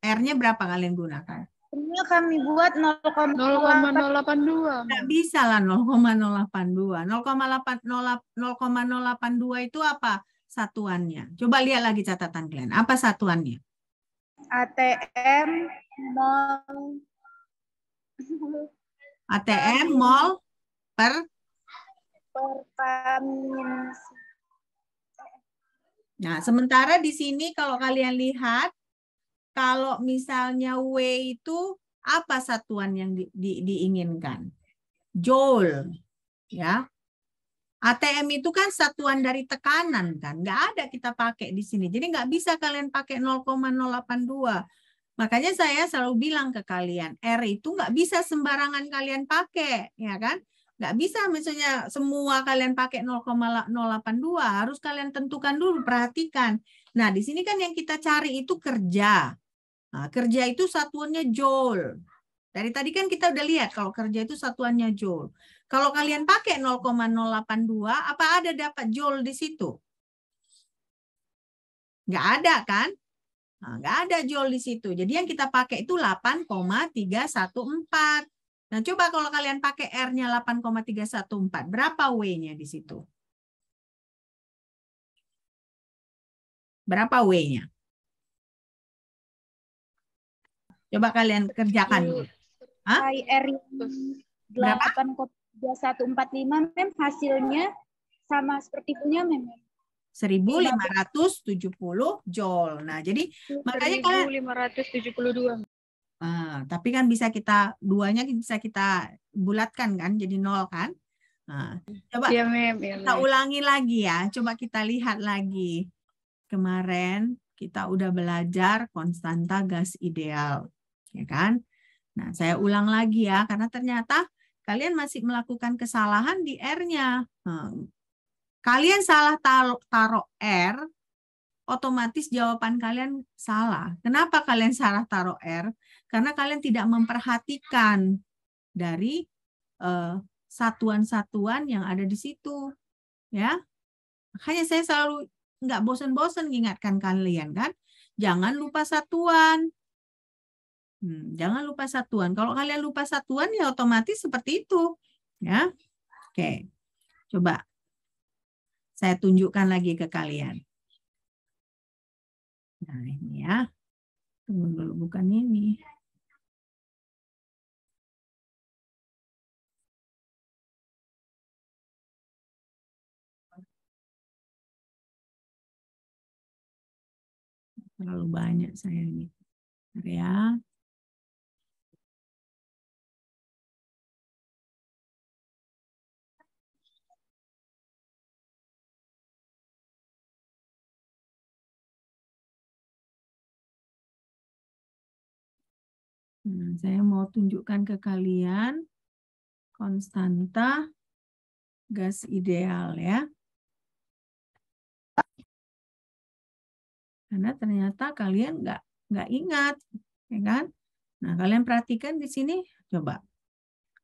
R-nya berapa kalian gunakan? Ini kami buat 0,082. Nggak bisa lah 0,082. 0,082 itu apa satuannya? Coba lihat lagi catatan kalian. Apa satuannya? ATM, mall. ATM, mall, per? Nah, sementara di sini kalau kalian lihat, kalau misalnya W itu apa satuan yang diinginkan? Joule, ya. ATM itu kan satuan dari tekanan kan, nggak ada kita pakai di sini. Jadi nggak bisa kalian pakai 0,082. Makanya saya selalu bilang ke kalian, R itu nggak bisa sembarangan kalian pakai, ya kan? Nggak bisa misalnya semua kalian pakai 0,082, harus kalian tentukan dulu, perhatikan. Nah, di sini kan yang kita cari itu kerja. Nah, kerja itu satuannya joule. Dari tadi kan kita udah lihat kalau kerja itu satuannya joule. Kalau kalian pakai 0,082, apa ada dapat joule di situ? Nggak ada kan? Nah, nggak ada joule di situ. Jadi yang kita pakai itu 8,314. Nah, coba kalau kalian pakai R-nya 8,314, berapa W-nya di situ? Berapa W-nya? Coba kalian kerjakan dulu. Hah? R 8,3145 mem, hasilnya sama seperti punya mem. 1570 joule. Nah, jadi makanya kalian 1572. tapi kan bisa kita duanya bisa kita bulatkan kan jadi 0 kan. Nah, coba Iya, Mem. Ya, kita ulangi lagi ya. Coba kita lihat lagi. Kemarin kita udah belajar konstanta gas ideal, ya kan? Nah, saya ulang lagi ya karena ternyata kalian masih melakukan kesalahan di R-nya. Kalian salah taruh R, otomatis jawaban kalian salah. Kenapa kalian salah taruh R? Karena kalian tidak memperhatikan dari satuan-satuan yang ada di situ. Ya, makanya saya selalu nggak bosan-bosan mengingatkan kalian kan. Jangan lupa satuan. Jangan lupa satuan. Kalau kalian lupa satuan ya otomatis seperti itu. Ya, oke. Coba saya tunjukkan lagi ke kalian. Nah, ini ya. Tunggu dulu, bukan ini. Terlalu banyak saya ini. Ya. Nah, saya mau tunjukkan ke kalian konstanta gas ideal ya. Karena ternyata kalian nggak ingat, ya kan? Nah, kalian perhatikan di sini, coba.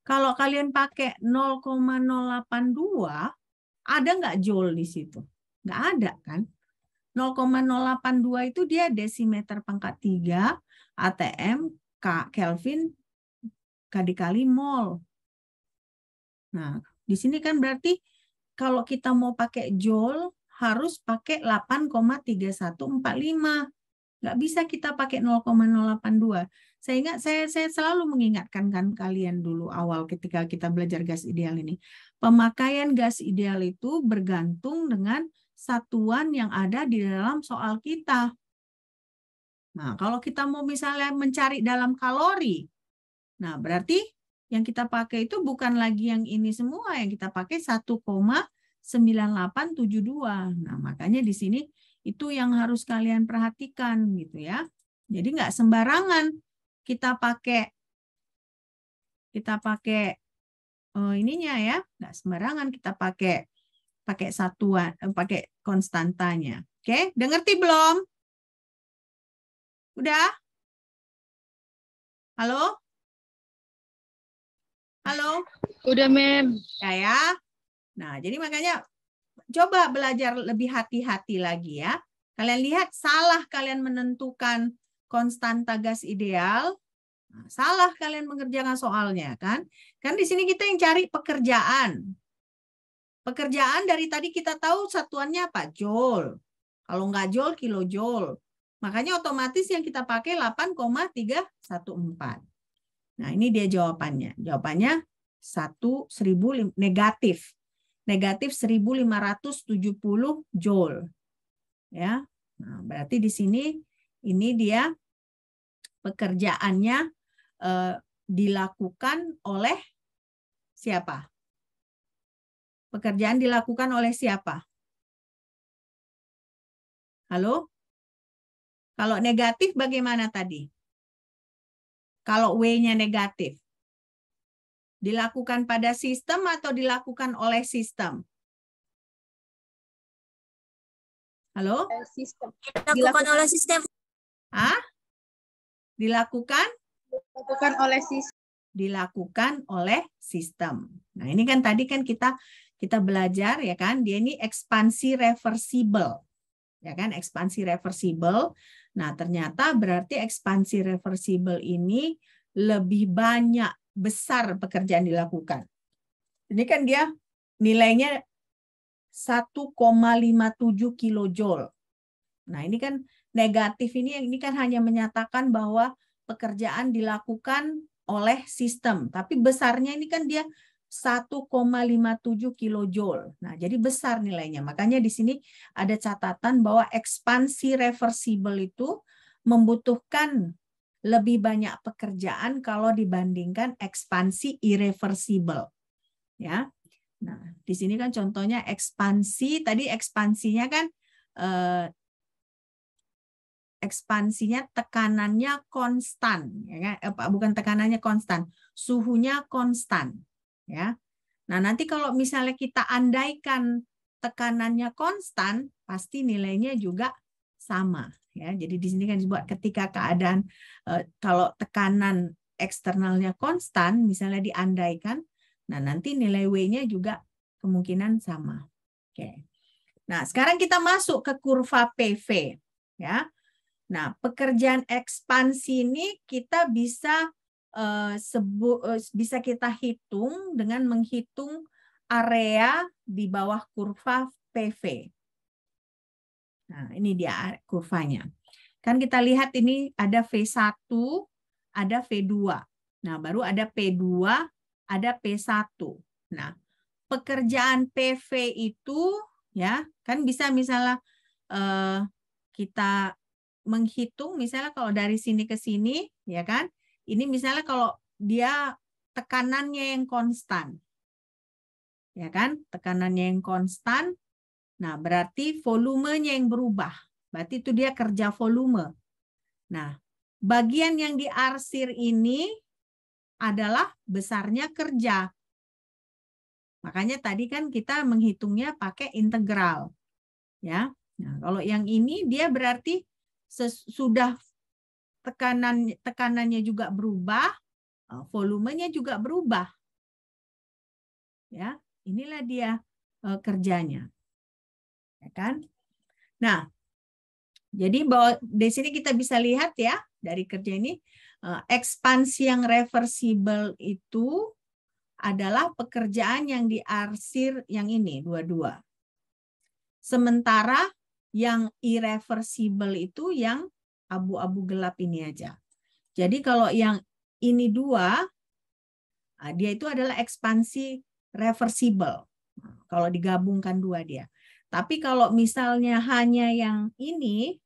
Kalau kalian pakai 0,082, ada nggak joule di situ? Nggak ada kan? 0,082 itu dia desimeter pangkat 3, ATM, Kelvin, kali mol. Nah, di sini kan berarti kalau kita mau pakai joule harus pakai 8,3145. Nggak bisa kita pakai 0,082. Saya selalu mengingatkan kan kalian dulu awal ketika kita belajar gas ideal ini. Pemakaian gas ideal itu bergantung dengan satuan yang ada di dalam soal kita. Nah, kalau kita mau misalnya mencari dalam kalori, nah berarti yang kita pakai itu bukan lagi yang ini semua, yang kita pakai 1,9872. Nah, makanya di sini itu yang harus kalian perhatikan gitu ya. Jadi nggak sembarangan kita pakai ininya ya, nggak sembarangan kita pakai satuan, pakai konstantanya. Oke, udah ngerti belum? Udah? Halo? Halo? Udah, Mem. Ya. Nah, jadi makanya coba belajar lebih hati-hati lagi ya. Kalian lihat salah kalian menentukan konstanta gas ideal. Nah, salah kalian mengerjakan soalnya kan? Kan di sini kita yang cari pekerjaan. Pekerjaan dari tadi kita tahu satuannya apa? Joule. Kalau nggak joule, kilojoule. Makanya otomatis yang kita pakai 8,314. Nah, ini dia jawabannya. Jawabannya 1.000 negatif. Negatif 1.570 joule. Ya. Nah, berarti di sini ini dia pekerjaannya dilakukan oleh siapa? Pekerjaan dilakukan oleh siapa? Halo? Kalau negatif bagaimana tadi? Kalau W-nya negatif. Dilakukan pada sistem atau dilakukan oleh sistem? Halo? Sistem. Dilakukan oleh sistem. Ah? Dilakukan? Dilakukan oleh sistem. Dilakukan oleh sistem. Nah, ini kan tadi kan kita belajar ya kan, dia ini ekspansi reversible. Ya kan, ekspansi reversible. Nah, ternyata berarti ekspansi reversible ini lebih banyak besar pekerjaan dilakukan. Ini kan dia nilainya 1,57 kilojoule. Nah, ini kan negatif ini kan hanya menyatakan bahwa pekerjaan dilakukan oleh sistem, tapi besarnya ini kan dia 1,57 kilojoule. Nah, jadi besar nilainya. Makanya di sini ada catatan bahwa ekspansi reversible itu membutuhkan lebih banyak pekerjaan kalau dibandingkan ekspansi irreversible. Ya. Nah, di sini kan contohnya ekspansi, tadi ekspansinya kan ekspansinya tekanannya konstan, ya kan? Bukan tekanannya konstan, suhunya konstan, ya. Nah, nanti kalau misalnya kita andaikan tekanannya konstan, pasti nilainya juga sama, ya. Jadi di sini kan disebut ketika keadaan kalau tekanan eksternalnya konstan, misalnya diandaikan, nah nanti nilai W-nya juga kemungkinan sama. Oke. Nah, sekarang kita masuk ke kurva PV, ya. Nah, pekerjaan ekspansi ini kita bisa bisa kita hitung dengan menghitung area di bawah kurva PV. Nah, ini dia kurvanya. Kan kita lihat ini ada V1, ada V2. Nah, baru ada P2, ada P1. Nah, pekerjaan PV itu ya, kan bisa misalnya kita menghitung misalnya kalau dari sini ke sini, ya kan? Ini misalnya kalau dia tekanannya yang konstan. Ya kan? Tekanannya yang konstan. Nah, berarti volumenya yang berubah. Berarti itu dia kerja volume. Nah, bagian yang diarsir ini adalah besarnya kerja. Makanya tadi kan kita menghitungnya pakai integral. Ya. Nah, kalau yang ini dia berarti sudah tekanannya juga berubah, volumenya juga berubah. Ya, inilah dia kerjanya. Ya kan? Nah, jadi bahwa di sini kita bisa lihat ya dari kerja ini ekspansi yang reversible itu adalah pekerjaan yang diarsir yang ini dua-dua. Sementara yang irreversible itu yang abu-abu gelap ini aja. Jadi kalau yang ini dua, dia itu adalah ekspansi reversible. Kalau digabungkan dua dia. Tapi kalau misalnya hanya yang ini,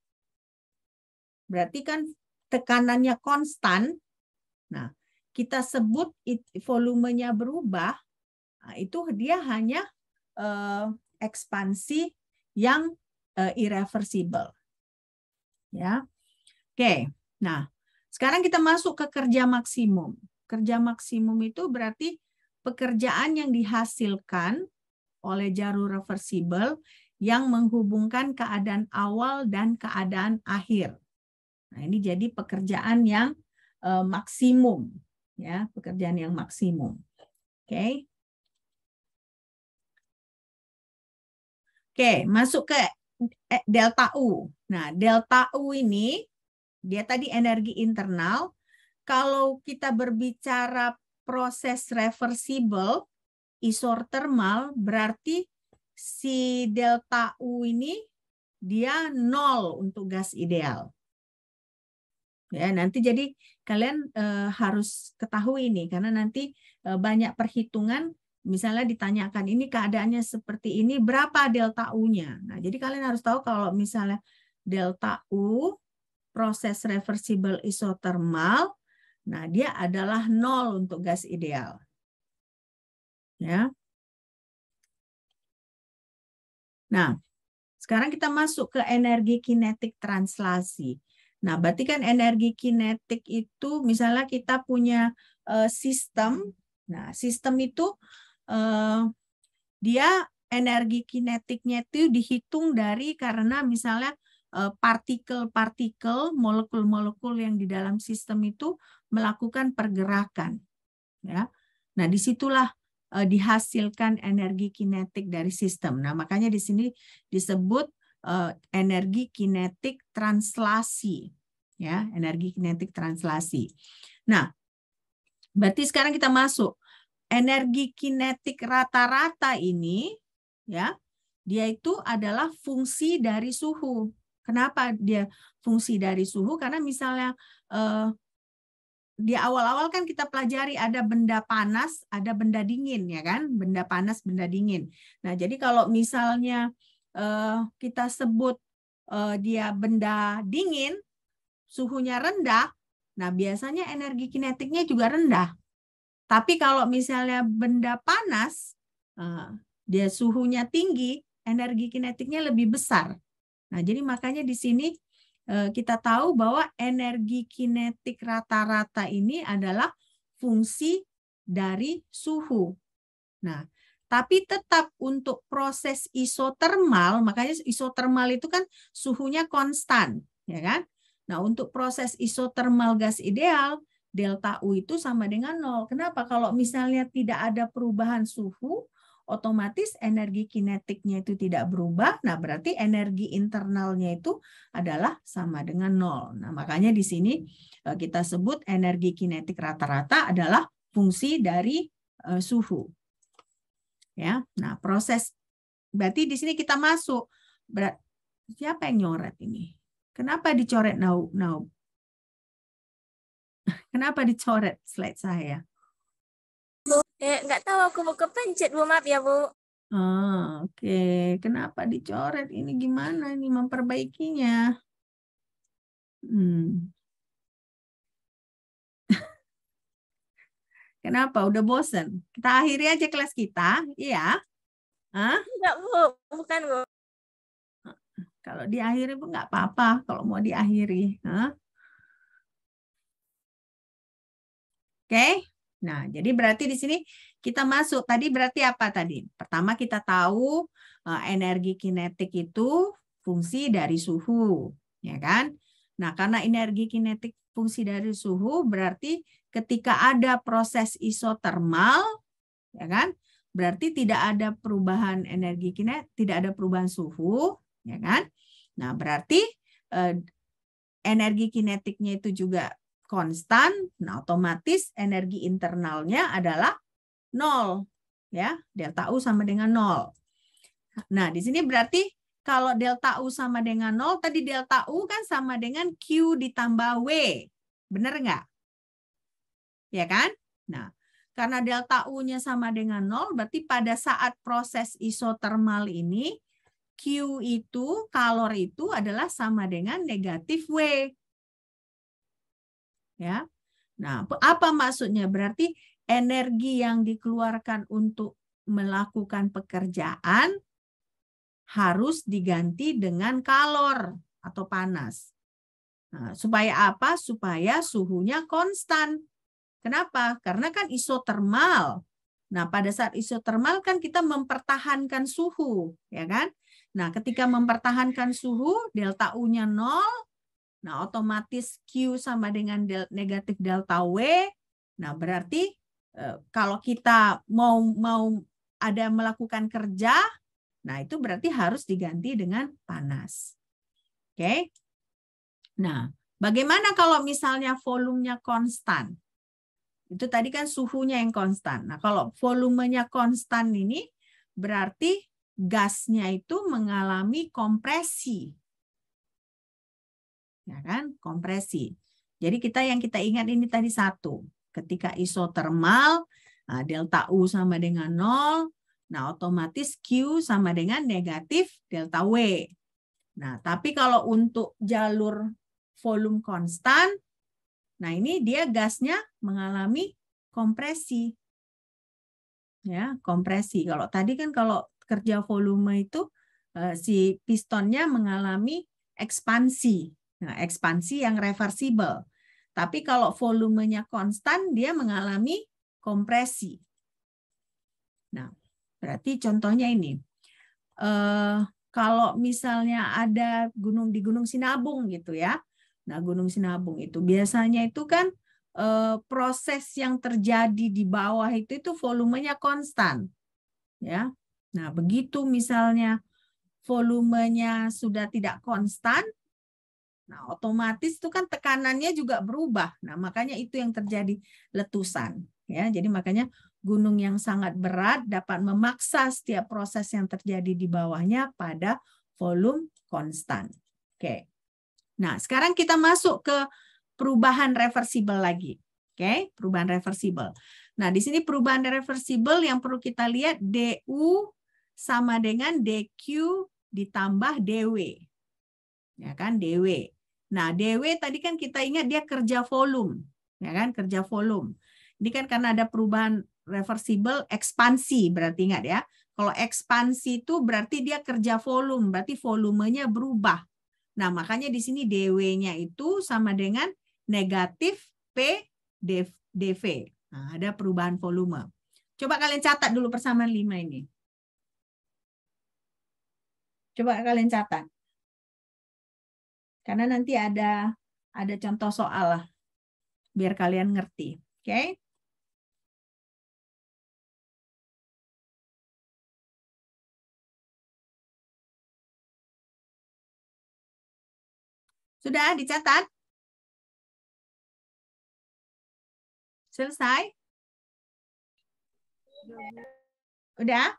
berarti kan tekanannya konstan. Nah, kita sebut volumenya berubah, itu dia hanya ekspansi yang irreversible. Ya. Oke. Nah, sekarang kita masuk ke kerja maksimum. Kerja maksimum itu berarti pekerjaan yang dihasilkan oleh jarum reversible yang menghubungkan keadaan awal dan keadaan akhir. Nah, ini jadi pekerjaan yang maksimum, ya, pekerjaan yang maksimum. Oke. Oke, masuk ke delta U. Nah, delta U ini dia tadi energi internal. Kalau kita berbicara proses reversible isotermal, berarti si delta U ini dia 0 untuk gas ideal. Ya, nanti jadi kalian harus ketahui ini karena nanti banyak perhitungan, misalnya ditanyakan ini keadaannya seperti ini, berapa delta U-nya. Nah, jadi kalian harus tahu kalau misalnya delta U proses reversible isotermal, nah dia adalah 0 untuk gas ideal. Ya. Nah, sekarang kita masuk ke energi kinetik translasi. Nah, berarti kan energi kinetik itu misalnya kita punya sistem. Nah, sistem itu dia energi kinetiknya itu dihitung dari karena misalnya partikel-partikel, molekul-molekul yang di dalam sistem itu melakukan pergerakan. Ya. Nah, disitulah dihasilkan energi kinetik dari sistem. Nah, makanya di sini disebut energi kinetik translasi, ya, energi kinetik translasi. Nah, berarti sekarang kita masuk energi kinetik rata-rata ini, ya, dia itu adalah fungsi dari suhu. Kenapa dia fungsi dari suhu? Karena misalnya di awal-awal kan kita pelajari ada benda panas, ada benda dingin, ya kan? Benda panas, benda dingin. Nah, jadi kalau misalnya kita sebut dia benda dingin, suhunya rendah, nah biasanya energi kinetiknya juga rendah. Tapi kalau misalnya benda panas, dia suhunya tinggi, energi kinetiknya lebih besar. Nah, jadi makanya di sini kita tahu bahwa energi kinetik rata-rata ini adalah fungsi dari suhu. Nah, tapi tetap untuk proses isotermal, makanya isotermal itu kan suhunya konstan, ya kan? Nah, untuk proses isotermal gas ideal, delta U itu sama dengan 0. Kenapa? Kalau misalnya tidak ada perubahan suhu, otomatis energi kinetiknya itu tidak berubah. Nah, berarti energi internalnya itu adalah sama dengan 0. Nah, makanya di sini kita sebut energi kinetik rata-rata adalah fungsi dari suhu. Ya. Nah, proses berarti di sini kita masuk. Siapa yang nyoret ini? Kenapa dicoret now? Kenapa dicoret slide saya? Nggak tahu, aku mau kepencet, Bu. Maaf ya, Bu. Oke. Kenapa dicoret? Ini gimana ini memperbaikinya? Kenapa? Udah bosen? Kita akhiri aja kelas kita, iya? Enggak, Bu. Bukan, Bu. Kalau diakhiri, Bu, nggak apa-apa kalau mau diakhiri. Oke? Nah, jadi berarti di sini kita masuk. Tadi berarti apa tadi? Pertama kita tahu energi kinetik itu fungsi dari suhu, ya kan? Nah, karena energi kinetik fungsi dari suhu berarti ketika ada proses isotermal, ya kan? Berarti tidak ada perubahan energi kinetik, tidak ada perubahan suhu, ya kan? Nah, berarti energi kinetiknya itu juga konstan, nah otomatis energi internalnya adalah 0, ya, delta U sama dengan 0. Nah, di sini berarti kalau delta U sama dengan 0, tadi delta U kan sama dengan Q ditambah W, benar nggak? Ya kan? Nah, karena delta U-nya sama dengan 0, berarti pada saat proses isotermal ini, Q itu, kalor itu adalah sama dengan negatif W. Ya. Nah, apa maksudnya? Berarti energi yang dikeluarkan untuk melakukan pekerjaan harus diganti dengan kalor atau panas. Nah, supaya apa? Supaya suhunya konstan. Kenapa? Karena kan isotermal. Nah, pada saat isotermal kan kita mempertahankan suhu, ya kan? Nah, ketika mempertahankan suhu, delta U-nya 0, nah, otomatis Q sama dengan negatif delta W. Nah, berarti kalau kita mau ada melakukan kerja, nah itu berarti harus diganti dengan panas. Oke? Nah, Bagaimana kalau misalnya volumenya konstan? Itu tadi kan suhunya yang konstan. Nah, kalau volumenya konstan ini berarti gasnya itu mengalami kompresi. Ya kan? Kompresi. Jadi yang kita ingat ini tadi satu. Ketika isotermal, nah, delta U sama dengan 0, nah otomatis Q sama dengan negatif delta W. Nah, tapi kalau untuk jalur volume konstan, nah ini dia gasnya mengalami kompresi. Ya, kompresi. Kalau tadi kan kalau kerja volume itu si pistonnya mengalami ekspansi. Nah, ekspansi yang reversibel. Tapi kalau volumenya konstan, dia mengalami kompresi. Nah, berarti contohnya ini. Kalau misalnya ada di Gunung Sinabung gitu ya. Nah, Gunung Sinabung itu biasanya itu kan proses yang terjadi di bawah itu volumenya konstan. Ya. Nah, begitu misalnya volumenya sudah tidak konstan, nah otomatis itu kan tekanannya juga berubah. Nah, makanya itu yang terjadi letusan. Ya, jadi makanya gunung yang sangat berat dapat memaksa setiap proses yang terjadi di bawahnya pada volume konstan. Oke. Nah, sekarang kita masuk ke perubahan reversibel lagi. Oke, perubahan reversibel. Nah, di sini perubahan reversibel yang perlu kita lihat DU sama dengan DQ ditambah DW. Ya kan, DW. Nah, DW tadi kan kita ingat dia kerja volume. Ya kan, kerja volume. Ini kan karena ada perubahan reversibel ekspansi, berarti ingat ya. Kalau ekspansi itu berarti dia kerja volume, berarti volumenya berubah. Nah, makanya di sini DW-nya itu sama dengan negatif P dV. Nah, ada perubahan volume. Coba kalian catat dulu persamaan 5 ini. Coba kalian catat. Karena nanti ada contoh soal lah. Biar kalian ngerti. Oke? Sudah dicatat? Selesai? Udah?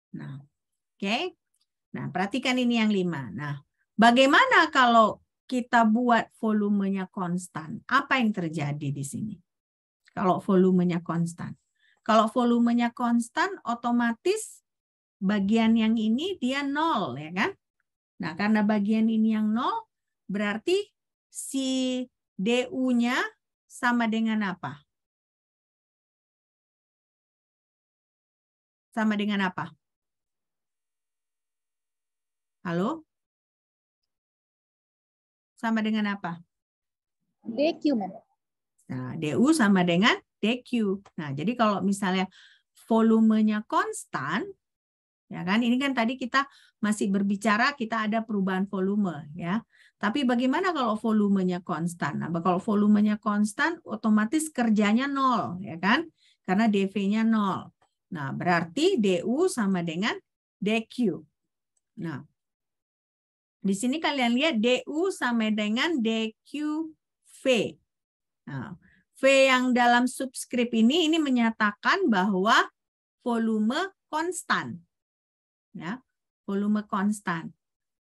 Nah, oke. Nah, perhatikan ini yang 5. Nah, bagaimana kalau kita buat volumenya konstan? Apa yang terjadi di sini? Kalau volumenya konstan. Kalau volumenya konstan, otomatis bagian yang ini dia 0, ya kan? Nah, karena bagian ini yang 0, berarti si DU-nya sama dengan apa? Sama dengan apa? Halo? Sama dengan apa? DQ, Mem. Nah, DU sama dengan DQ. Nah, jadi kalau misalnya volumenya konstan, ya kan? Ini kan tadi kita masih berbicara kita ada perubahan volume, ya. Tapi bagaimana kalau volumenya konstan? Nah, kalau volumenya konstan, otomatis kerjanya 0, ya kan? Karena dV-nya 0. Nah, berarti DU sama dengan DQ. Nah, di sini kalian lihat DU sama dengan DQV. Nah, V yang dalam subskrip ini menyatakan bahwa volume konstan. Ya, volume konstan.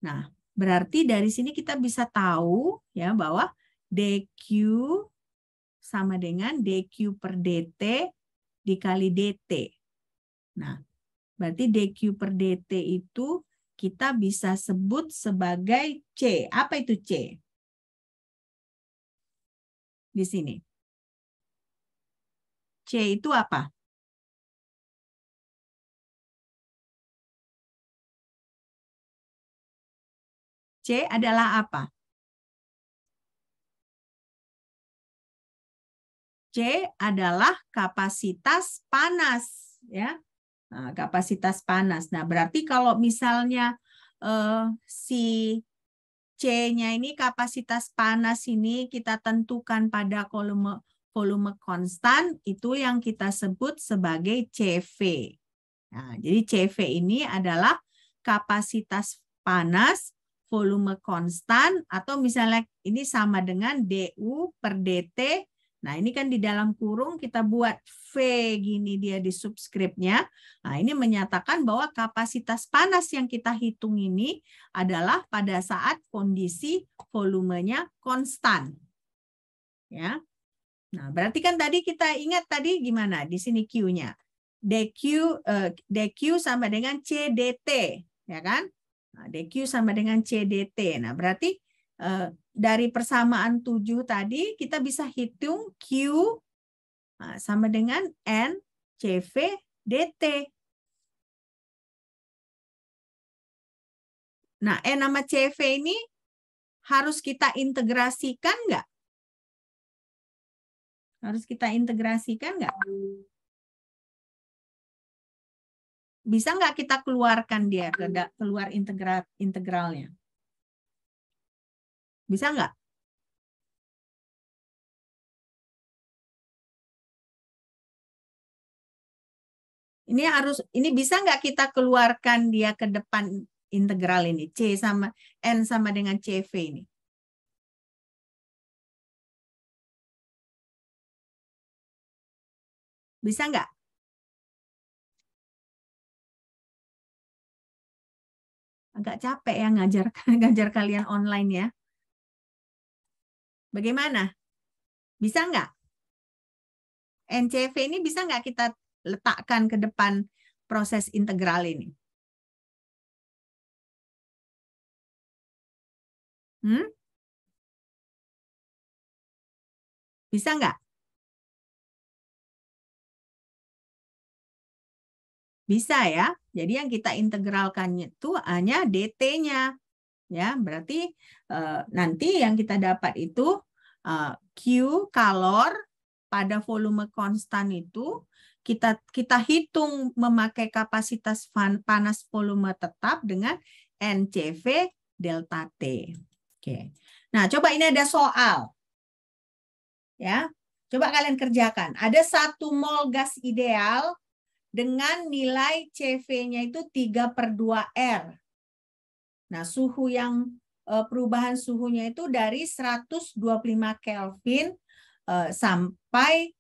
Nah, berarti dari sini kita bisa tahu ya bahwa DQ sama dengan DQ per DT dikali DT. Nah, berarti DQ per DT itu kita bisa sebut sebagai C. Apa itu C? Di sini. C itu apa? C adalah apa? C adalah kapasitas panas, ya. Nah, kapasitas panas. Nah, berarti kalau misalnya si C-nya ini kapasitas panas ini kita tentukan pada volume konstan itu yang kita sebut sebagai CV. Nah, jadi CV ini adalah kapasitas panas volume konstan, atau misalnya ini sama dengan DU per DT. Nah, ini kan di dalam kurung kita buat V gini dia di subskripnya. Nah, ini menyatakan bahwa kapasitas panas yang kita hitung ini adalah pada saat kondisi volumenya konstan. Ya. Nah, berarti kan tadi kita ingat tadi gimana? Di sini Q-nya. DQ sama dengan CDT, ya kan? Nah, DQ sama dengan CDT. Nah, berarti dari persamaan 7 tadi kita bisa hitung Q sama dengan N CV DT. Nah, N sama CV ini harus kita integrasikan nggak? Harus kita integrasikan nggak? Bisa nggak kita keluarkan dia keluar integralnya? Bisa nggak? Ini bisa nggak kita keluarkan dia ke depan integral ini? C sama N sama dengan CV ini. Bisa nggak? Agak capek ya ngajar kalian online ya. Bagaimana? Bisa nggak? NCV ini bisa nggak kita letakkan ke depan proses integral ini? Bisa nggak? Bisa ya. Jadi yang kita integralkannya itu hanya DT-nya. Ya, berarti nanti yang kita dapat itu Q kalor pada volume konstan itu kita hitung memakai kapasitas panas volume tetap dengan NCV delta T. Oke. Nah, coba ini ada soal. Ya. Coba kalian kerjakan. Ada 1 mol gas ideal dengan nilai CV-nya itu 3/2R. Nah, suhu yang perubahan suhunya itu dari 125 Kelvin sampai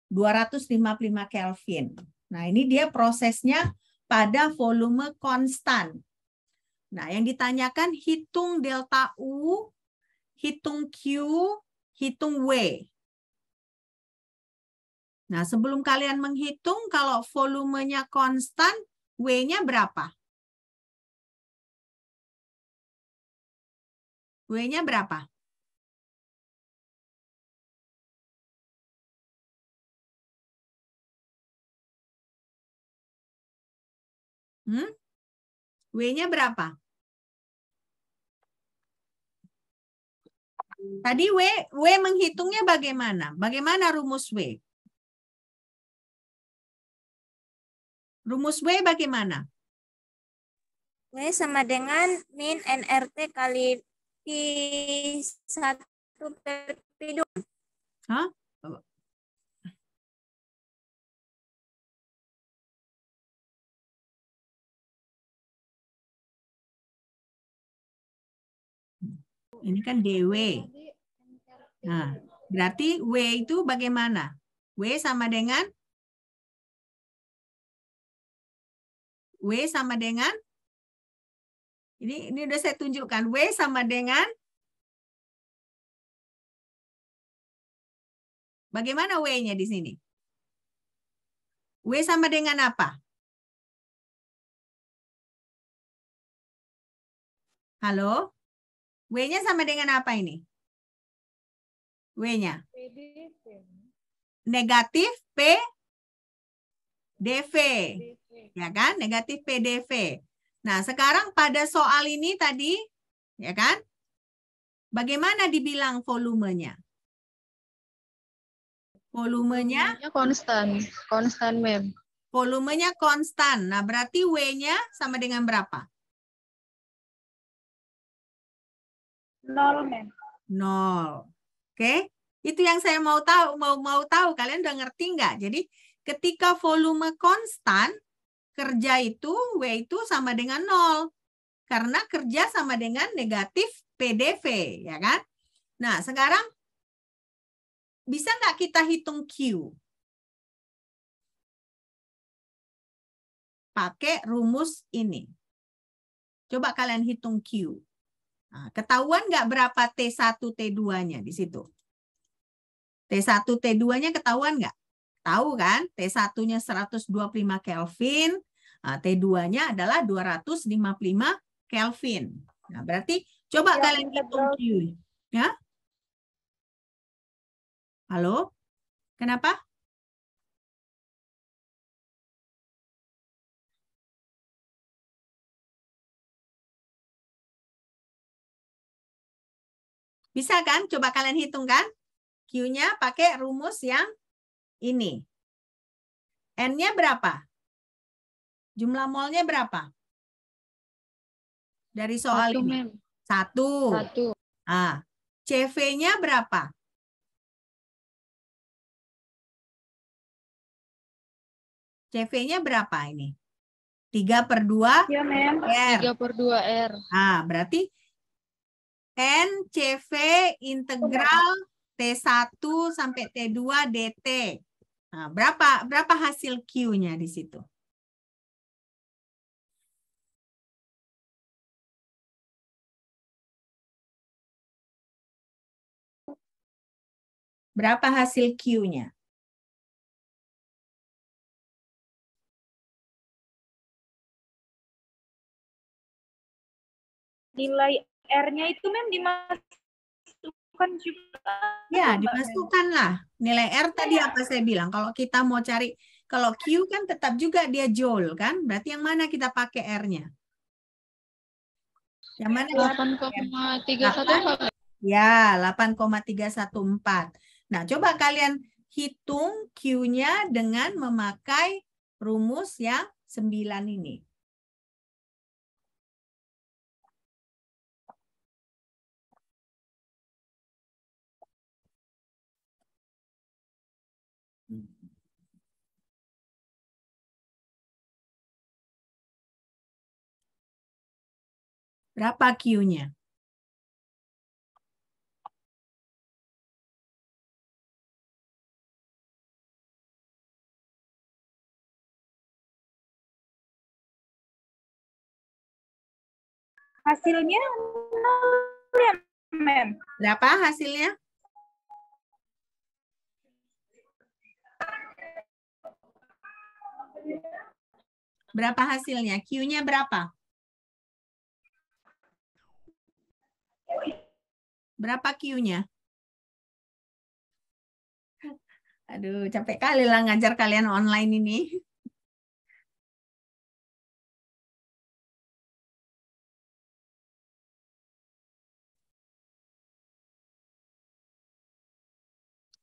255 Kelvin. Nah, ini dia prosesnya pada volume konstan. Nah, yang ditanyakan hitung delta U, hitung Q, hitung W. Nah, sebelum kalian menghitung, kalau volumenya konstan, W-nya berapa? W-nya berapa? W-nya berapa? Tadi W menghitungnya bagaimana? Bagaimana rumus W? Rumus W bagaimana? W sama dengan min NRT kali P1 per P2. Hah? Ini kan DW. Nah, berarti W itu bagaimana? W sama dengan? W sama dengan? Ini udah saya tunjukkan. W sama dengan? Bagaimana W-nya di sini? W sama dengan apa? Halo? W-nya sama dengan apa ini? W-nya? Negatif P DV. Ya kan? Negatif PDV. Nah, sekarang pada soal ini tadi, ya kan? Bagaimana dibilang volumenya? Volumenya konstan. Konstan, Mem. Volumenya konstan. Nah, berarti W-nya sama dengan berapa? 0, Mem. 0. Oke? Itu yang saya mau tahu, mau tahu kalian udah ngerti nggak? Jadi ketika volume konstan, kerja itu W itu sama dengan 0. Karena kerja sama dengan negatif PDV, ya kan? Nah, sekarang bisa nggak kita hitung Q? Pakai rumus ini. Coba kalian hitung Q. Nah, ketahuan nggak berapa T1, T2-nya di situ? T1, T2-nya ketahuan nggak? Tahu kan? T1-nya 125 Kelvin, T2-nya adalah 255 Kelvin. Nah, berarti coba kalian hitung Q. Ya? Halo? Kenapa? Bisa kan? Coba kalian hitung kan? Q-nya pakai rumus yang ini. N-nya berapa? Jumlah molnya berapa? Dari soal 1, ini. mem. 1. 1. CV-nya berapa? CV-nya berapa ini? 3/2 Ya, mem. R. 3/2 R. Berarti N CV integral T1 sampai T2 DT. Nah, berapa hasil Q-nya di situ? Berapa hasil Q-nya? Nilai R-nya itu mem dimasukkan juga. Ya, dimasukkanlah. Nilai R tadi apa saya bilang? Kalau kita mau cari, kalau Q kan tetap juga dia joule kan? Berarti yang mana kita pakai R-nya? Yang mana? 8,314. Ya, 8,314. Nah, coba kalian hitung Q-nya dengan memakai rumus yang 9 ini. Berapa Q-nya? Hasilnya 0 ya, mem. Berapa hasilnya? Berapa hasilnya? Q-nya berapa? Berapa Q-nya? Aduh, capek kali lah ngajar kalian online ini.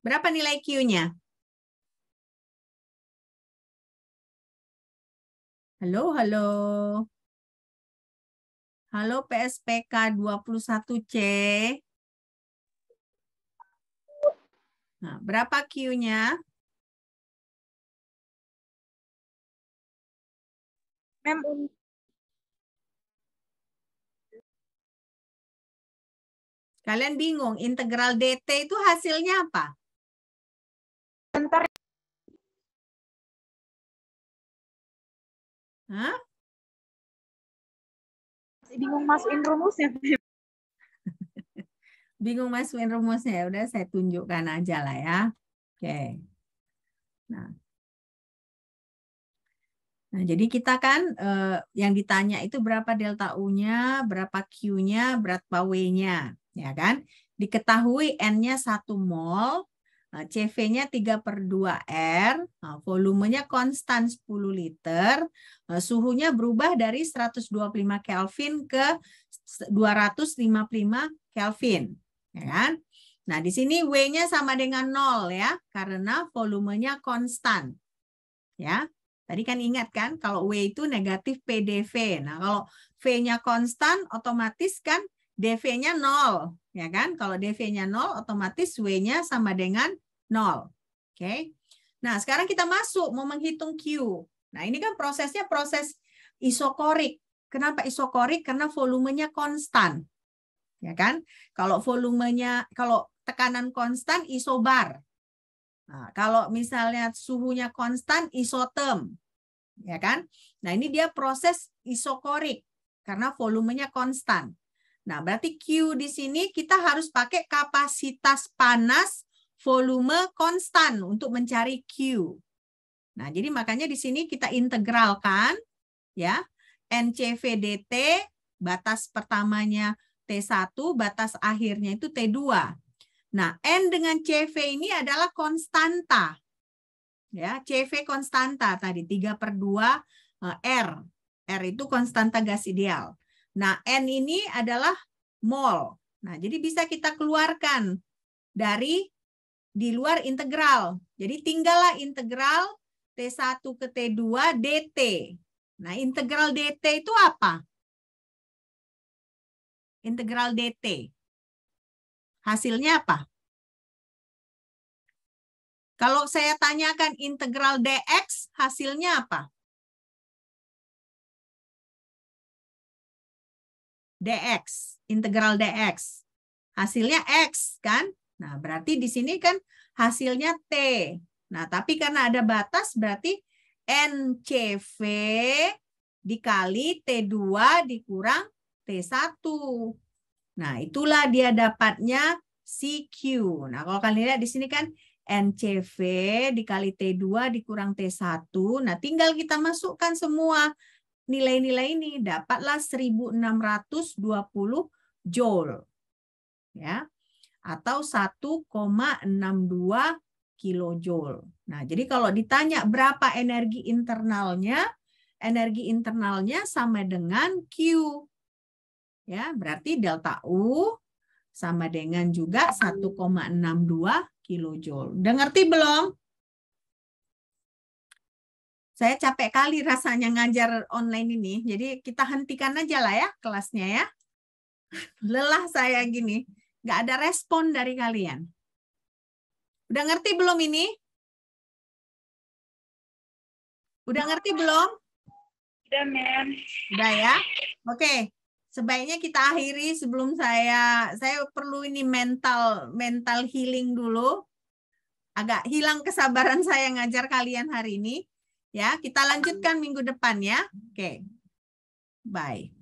Berapa nilai Q-nya? Halo, halo. Halo PSPK 21C. Nah, berapa Q-nya? Mem, Kalian bingung, integral DT itu hasilnya apa? bentar. Hah? Bingung masukin rumusnya. Bingung masukin rumusnya, ya udah saya tunjukkan aja lah ya. Oke. Nah, jadi kita kan yang ditanya itu berapa delta U-nya, berapa Q-nya, berapa W-nya, ya kan? Diketahui N-nya 1 mol, CV-nya 3/2 R, volumenya konstan 10 liter, suhunya berubah dari 125 Kelvin ke 255 Kelvin, ya kan? Nah, di sini W-nya sama dengan 0 ya, karena volumenya konstan. Ya. Tadi kan ingat kan, kalau W itu negatif PDV. Nah, kalau V-nya konstan, otomatis kan DV-nya 0. ya kan? Kalau dV-nya 0, otomatis W-nya sama dengan 0. Oke. Nah, sekarang kita masuk mau menghitung Q. Nah, ini kan prosesnya proses isokorik. Kenapa isokorik? Karena volumenya konstan. Ya kan? Kalau tekanan konstan isobar. Nah, kalau misalnya suhunya konstan isoterm. Ya kan? Nah, ini dia proses isokorik karena volumenya konstan. Nah, berarti Q di sini kita harus pakai kapasitas panas volume konstan untuk mencari Q. Nah, jadi makanya di sini kita integralkan ya. NCV dt, batas pertamanya T1, batas akhirnya itu T2. Nah, N dengan CV ini adalah konstanta. Ya, CV konstanta tadi 3/2 R. R itu konstanta gas ideal. Nah, N ini adalah mol. Nah, jadi bisa kita keluarkan di luar integral. Jadi tinggallah integral T1 ke T2 dt. Nah, integral dt itu apa? Integral dt. Hasilnya apa? Kalau saya tanyakan integral dx, hasilnya apa? Dx, integral dx. Hasilnya x, kan? Nah, berarti di sini kan hasilnya t. Nah, tapi karena ada batas, berarti NCV dikali T2 dikurang T1. Nah, itulah dia dapatnya CQ. Nah, kalau kalian lihat di sini kan NCV dikali T2 dikurang T1. Nah, tinggal kita masukkan semua nilai-nilai ini, dapatlah 1620 joule. Ya. Atau 1,62 kilojoule. Nah, jadi kalau ditanya berapa energi internalnya sama dengan Q. Ya, berarti delta U sama dengan juga 1,62 kilojoule. Udah ngerti belum? Saya capek kali rasanya ngajar online ini. Jadi kita hentikan aja lah ya kelasnya ya. Lelah saya gini. Nggak ada respon dari kalian. Udah ngerti belum ini? Udah ngerti belum? Udah, Mem. Udah ya? Oke. Sebaiknya kita akhiri sebelum saya perlu ini mental healing dulu. Agak hilang kesabaran saya ngajar kalian hari ini. Ya, kita lanjutkan minggu depan ya. Oke. Bye.